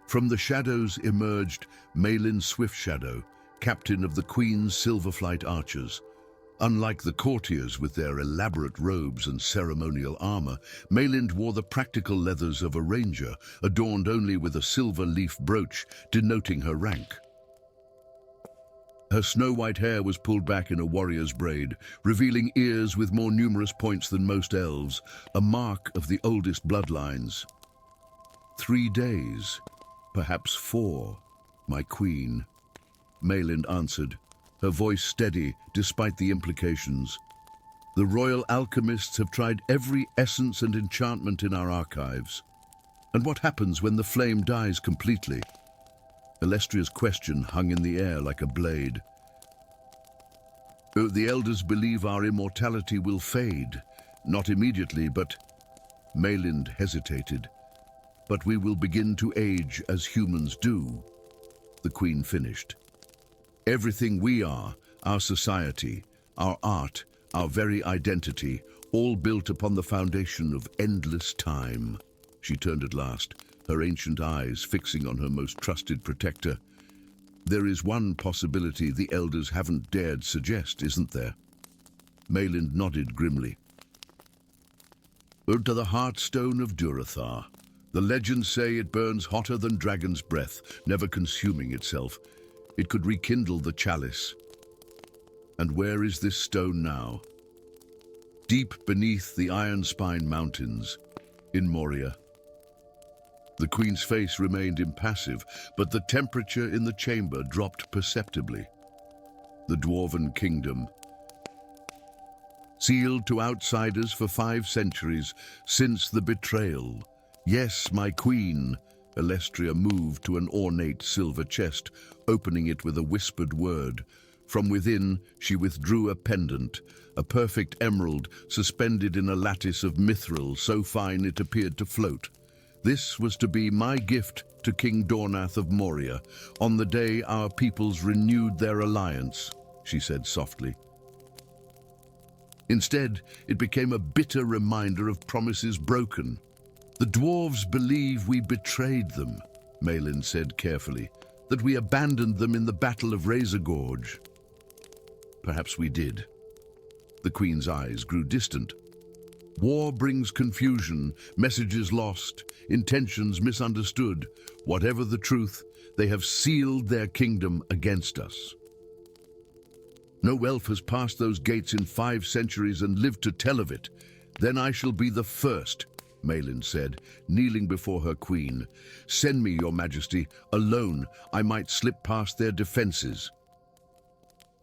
From the shadows emerged Malin Swiftshadow, captain of the Queen's Silverflight Archers. Unlike the courtiers with their elaborate robes and ceremonial armor, Malin wore the practical leathers of a ranger, adorned only with a silver leaf brooch denoting her rank. Her snow-white hair was pulled back in a warrior's braid, revealing ears with more numerous points than most elves, a mark of the oldest bloodlines. 3 days, perhaps 4, my queen," Malin answered, her voice steady despite the implications. "The royal alchemists have tried every essence and enchantment in our archives. And what happens when the flame dies completely?" Elestria's question hung in the air like a blade. "Oh, the elders believe our immortality will fade, not immediately, but..." Malin hesitated. "But we will begin to age as humans do," the queen finished. "Everything we are, our society, our art, our very identity, all built upon the foundation of endless time." She turned at last, her ancient eyes fixing on her most trusted protector. "There is one possibility the elders haven't dared suggest, isn't there?" Malin nodded grimly. "To the Heartstone of Durothar, The legends say it burns hotter than dragon's breath, never consuming itself. It could rekindle the chalice. And where is this stone now? Deep beneath the Iron Spine Mountains, in Moria. The Queen's face remained impassive, but the temperature in the chamber dropped perceptibly. The Dwarven Kingdom, sealed to outsiders for 5 centuries since the betrayal. Yes, my queen. Elestria moved to an ornate silver chest, opening it with a whispered word. From within, she withdrew a pendant, a perfect emerald suspended in a lattice of mithril so fine it appeared to float. This was to be my gift to King Dornath of Moria, on the day our peoples renewed their alliance, she said softly. Instead, it became a bitter reminder of promises broken. The dwarves believe we betrayed them, Malin said carefully, that we abandoned them in the Battle of Razor Gorge. Perhaps we did. The Queen's eyes grew distant. War brings confusion, messages lost, intentions misunderstood. Whatever the truth, they have sealed their kingdom against us. No elf has passed those gates in 5 centuries and lived to tell of it. Then I shall be the first, Malin said, kneeling before her queen. Send me, your majesty. Alone, I might slip past their defenses.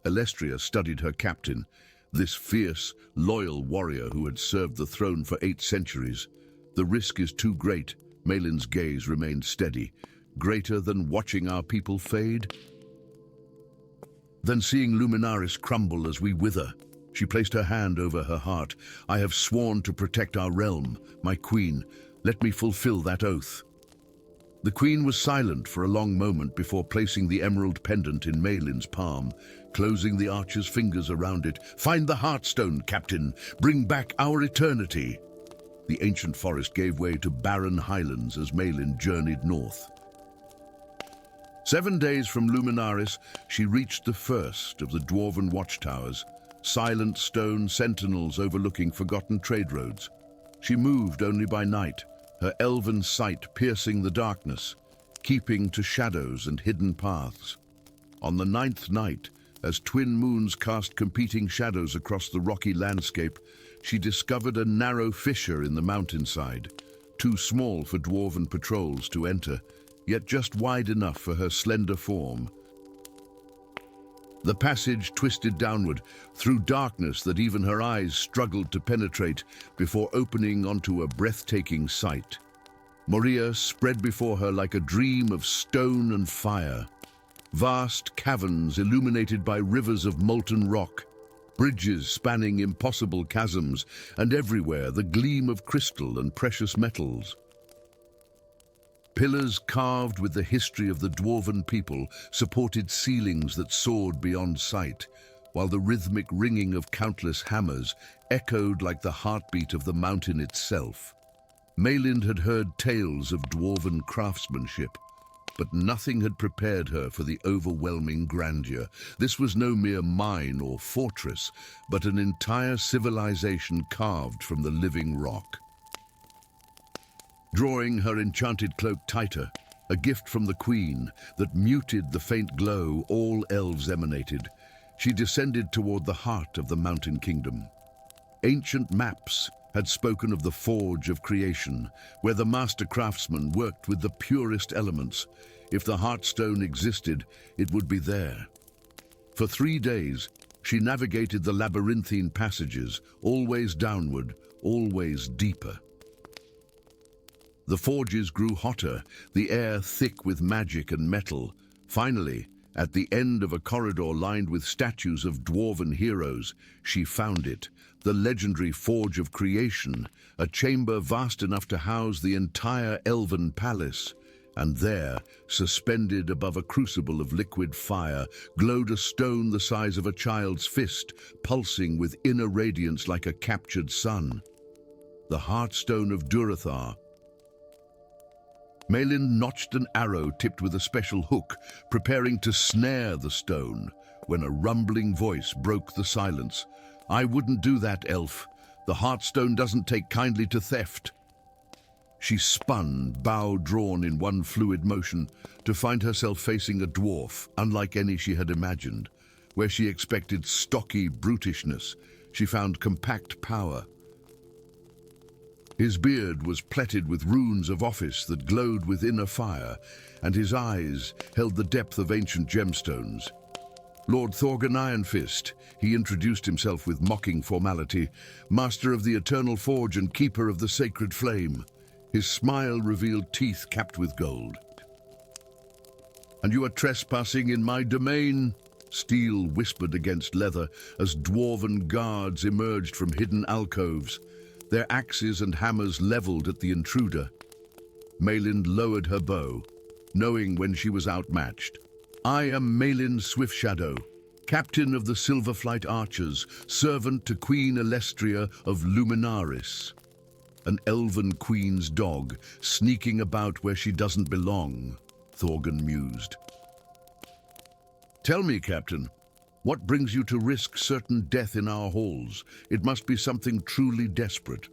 Elestria studied her captain, this fierce, loyal warrior who had served the throne for 8 centuries. The risk is too great. Malin's gaze remained steady. Greater than watching our people fade? Than seeing Luminaris crumble as we wither. She placed her hand over her heart. I have sworn to protect our realm, my queen. Let me fulfill that oath. The queen was silent for a long moment before placing the emerald pendant in Malin's palm, closing the archer's fingers around it. Find the Heartstone, Captain. Bring back our eternity. The ancient forest gave way to barren highlands as Malin journeyed north. 7 days from Luminaris, she reached the first of the dwarven watchtowers, silent stone sentinels overlooking forgotten trade roads. She moved only by night, her elven sight piercing the darkness, keeping to shadows and hidden paths. On the 9th night, as twin moons cast competing shadows across the rocky landscape, she discovered a narrow fissure in the mountainside, too small for dwarven patrols to enter, yet just wide enough for her slender form. The passage twisted downward, through darkness that even her eyes struggled to penetrate, before opening onto a breathtaking sight. Moria spread before her like a dream of stone and fire. Vast caverns illuminated by rivers of molten rock, bridges spanning impossible chasms, and everywhere the gleam of crystal and precious metals. Pillars carved with the history of the dwarven people supported ceilings that soared beyond sight, while the rhythmic ringing of countless hammers echoed like the heartbeat of the mountain itself. Malin had heard tales of dwarven craftsmanship, but nothing had prepared her for the overwhelming grandeur. This was no mere mine or fortress, but an entire civilization carved from the living rock. Drawing her enchanted cloak tighter, a gift from the queen that muted the faint glow all elves emanated, she descended toward the heart of the mountain kingdom. Ancient maps had spoken of the forge of creation, where the master craftsman worked with the purest elements. If the Heartstone existed, it would be there. For 3 days, she navigated the labyrinthine passages, always downward, always deeper. The forges grew hotter, the air thick with magic and metal. Finally, at the end of a corridor lined with statues of dwarven heroes, she found it, the legendary Forge of Creation, a chamber vast enough to house the entire elven palace. And there, suspended above a crucible of liquid fire, glowed a stone the size of a child's fist, pulsing with inner radiance like a captured sun. The Heartstone of Durothar. Malin notched an arrow tipped with a special hook, preparing to snare the stone, when a rumbling voice broke the silence. I wouldn't do that, elf. The Heartstone doesn't take kindly to theft. She spun, bow drawn in one fluid motion, to find herself facing a dwarf, unlike any she had imagined. Where she expected stocky brutishness, she found compact power. His beard was plaited with runes of office that glowed with inner fire, and his eyes held the depth of ancient gemstones. Lord Thorgan Ironfist, he introduced himself with mocking formality, master of the Eternal Forge and keeper of the sacred flame. His smile revealed teeth capped with gold. "And you are trespassing in my domain?" Steel whispered against leather as dwarven guards emerged from hidden alcoves, their axes and hammers leveled at the intruder. Malyn lowered her bow, knowing when she was outmatched. "I am Malyn Swiftshadow, captain of the Silverflight Archers, servant to Queen Elestria of Luminaris. An elven queen's dog, sneaking about where she doesn't belong," Thorgan mused. "Tell me, Captain, what brings you to risk certain death in our halls? It must be something truly desperate."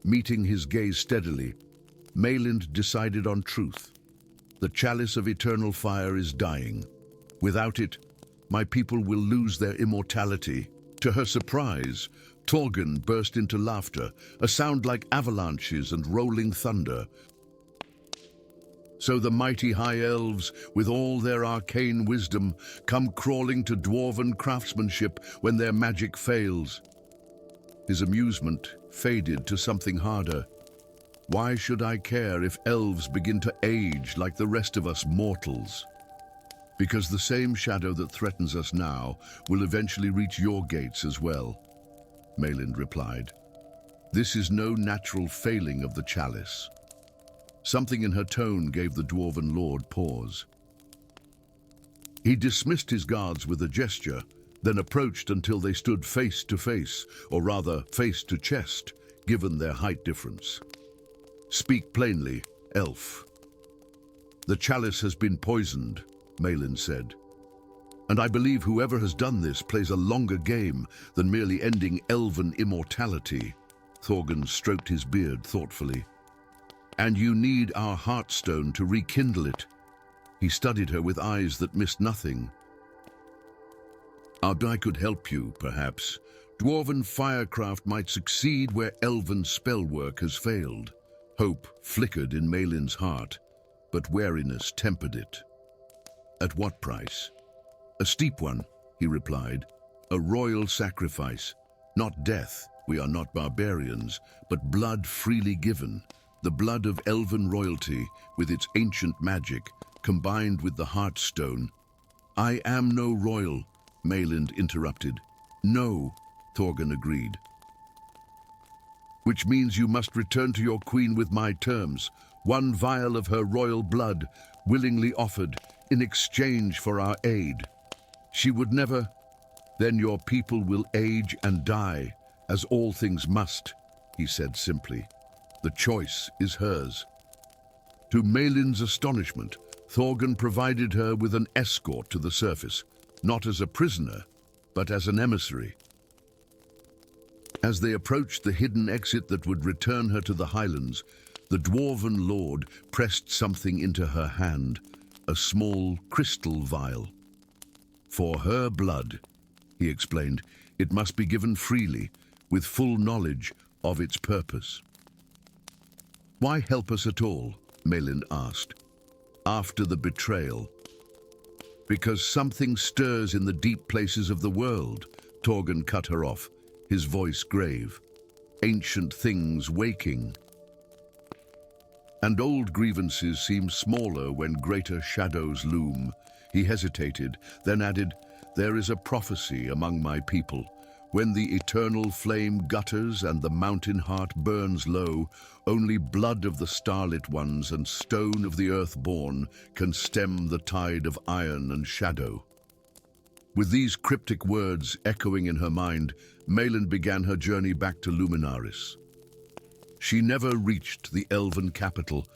Meeting his gaze steadily, Malyn decided on truth. The chalice of eternal fire is dying. Without it, my people will lose their immortality. To her surprise, Thorgan burst into laughter, a sound like avalanches and rolling thunder. "So the mighty high elves, with all their arcane wisdom, come crawling to dwarven craftsmanship when their magic fails." His amusement faded to something harder. "Why should I care if elves begin to age like the rest of us mortals?" "Because the same shadow that threatens us now will eventually reach your gates as well," Malyn replied. "This is no natural failing of the chalice." Something in her tone gave the dwarven lord pause. He dismissed his guards with a gesture, then approached until they stood face to face, or rather face to chest, given their height difference. "Speak plainly, elf." "The chalice has been poisoned," Malyn said. "And I believe whoever has done this plays a longer game than merely ending elven immortality." Thorgan stroked his beard thoughtfully. "And you need our heartstone to rekindle it." He studied her with eyes that missed nothing. "I could help you, perhaps. Dwarven firecraft might succeed where elven spellwork has failed." Hope flickered in Malyn's heart, but wariness tempered it. "At what price?" "A steep one," he replied. "A royal sacrifice. Not death, we are not barbarians, but blood freely given. The blood of elven royalty, with its ancient magic, combined with the Heartstone." "I am no royal," Malyn interrupted. "No," Thorgan agreed. "Which means you must return to your queen with my terms. 1 vial of her royal blood, willingly offered, in exchange for our aid. She would never. Then your people will age and die, as all things must," he said simply. "The choice is hers." To Malyn's astonishment, Thorgan provided her with an escort to the surface, not as a prisoner, but as an emissary. As they approached the hidden exit that would return her to the highlands, the dwarven lord pressed something into her hand, a small crystal vial. "For her blood," he explained, "it must be given freely, with full knowledge of its purpose." "Why help us at all?" Malyn asked. "After the betrayal." "Because something stirs in the deep places of the world," Thorgan cut her off, his voice grave. "Ancient things waking. And old grievances seem smaller when greater shadows loom." He hesitated, then added, "There is a prophecy among my people. When the eternal flame gutters and the mountain heart burns low, only blood of the starlit ones and stone of the earthborn can stem the tide of iron and shadow." With these cryptic words echoing in her mind, Malyn began her journey back to Luminaris. She never reached the elven capital.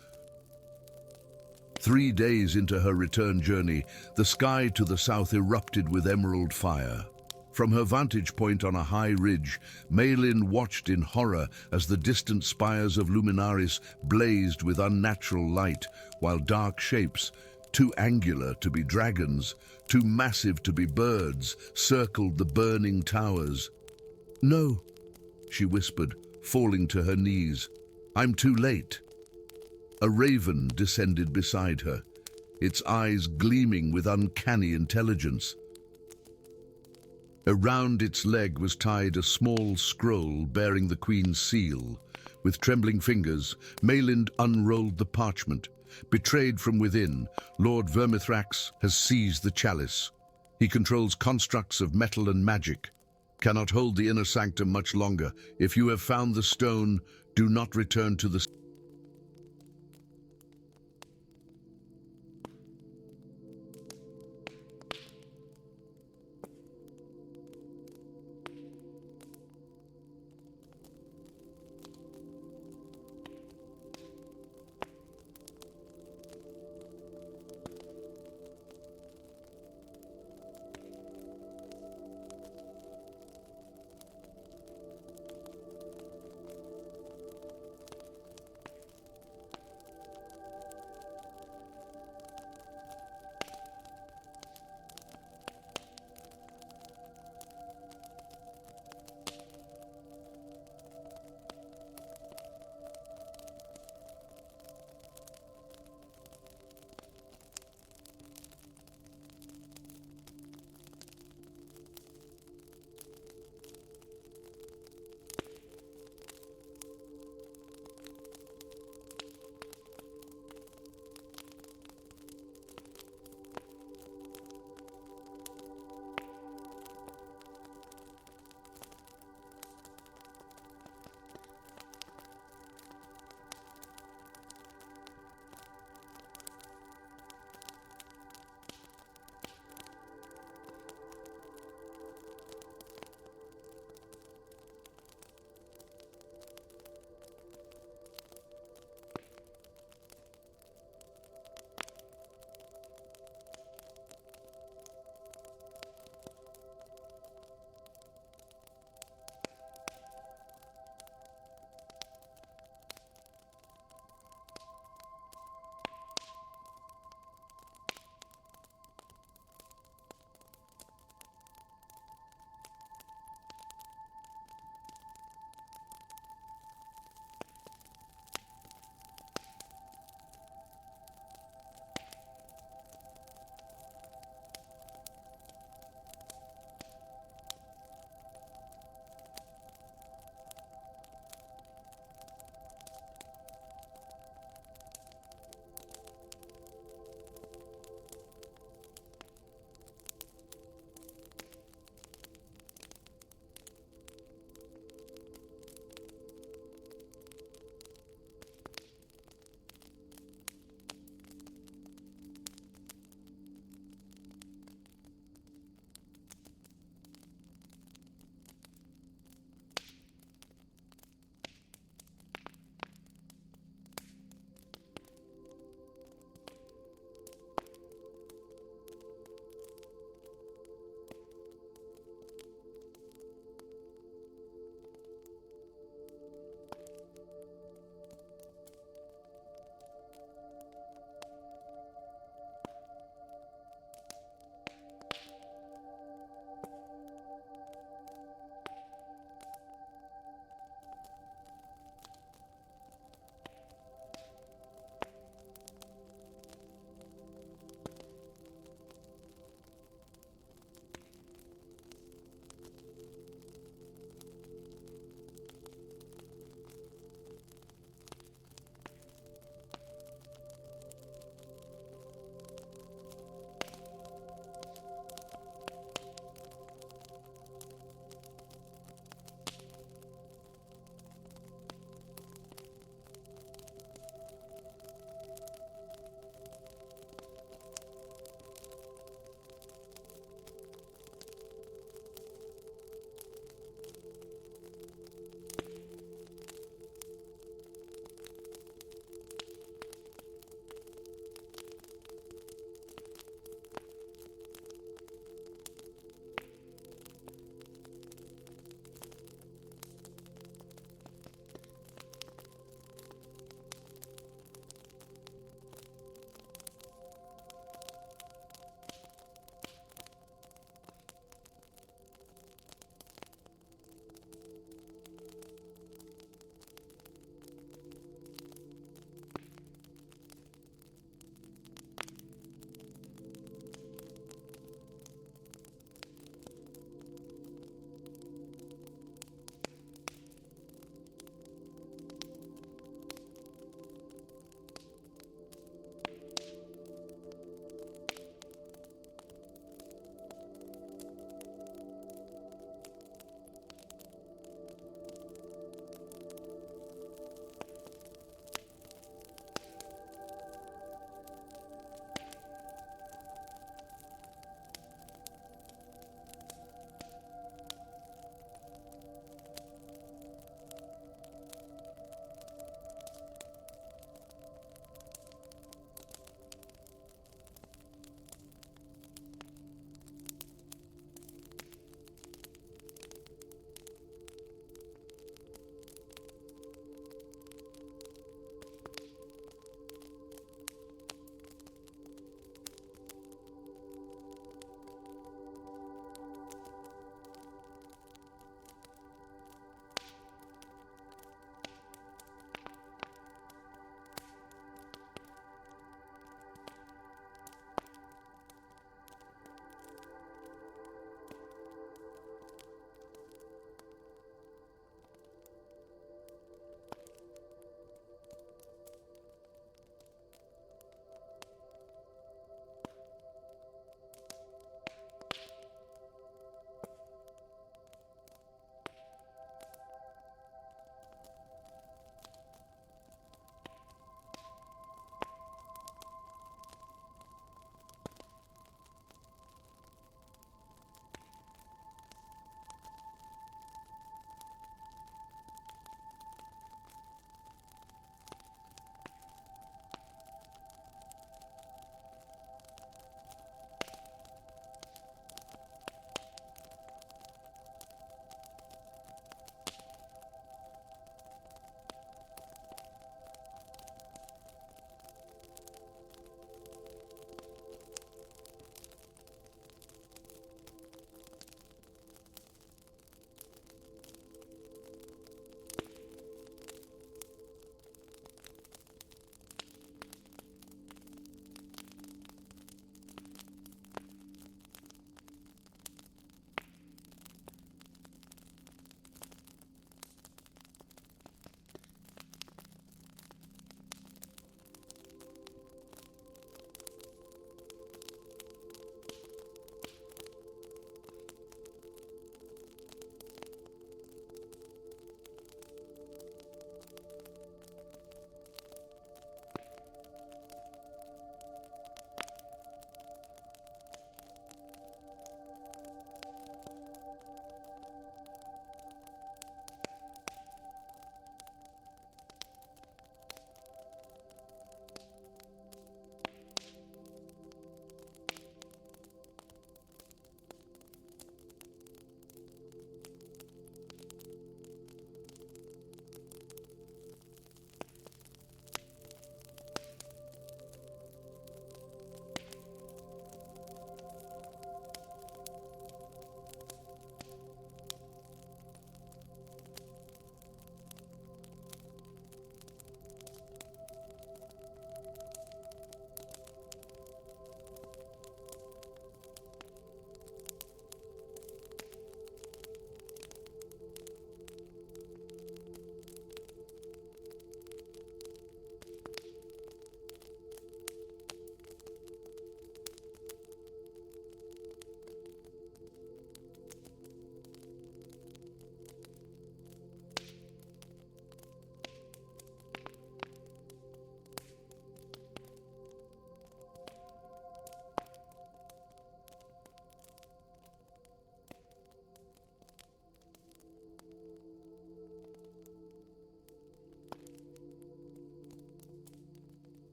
3 days into her return journey, the sky to the south erupted with emerald fire. From her vantage point on a high ridge, Malin watched in horror as the distant spires of Luminaris blazed with unnatural light, while dark shapes, too angular to be dragons, too massive to be birds, circled the burning towers. "No," she whispered, falling to her knees. "I'm too late." A raven descended beside her, its eyes gleaming with uncanny intelligence. Around its leg was tied a small scroll bearing the Queen's seal. With trembling fingers, Malin unrolled the parchment. Betrayed from within, Lord Vermithrax has seized the chalice. He controls constructs of metal and magic. Cannot hold the inner sanctum much longer. If you have found the stone, do not return to the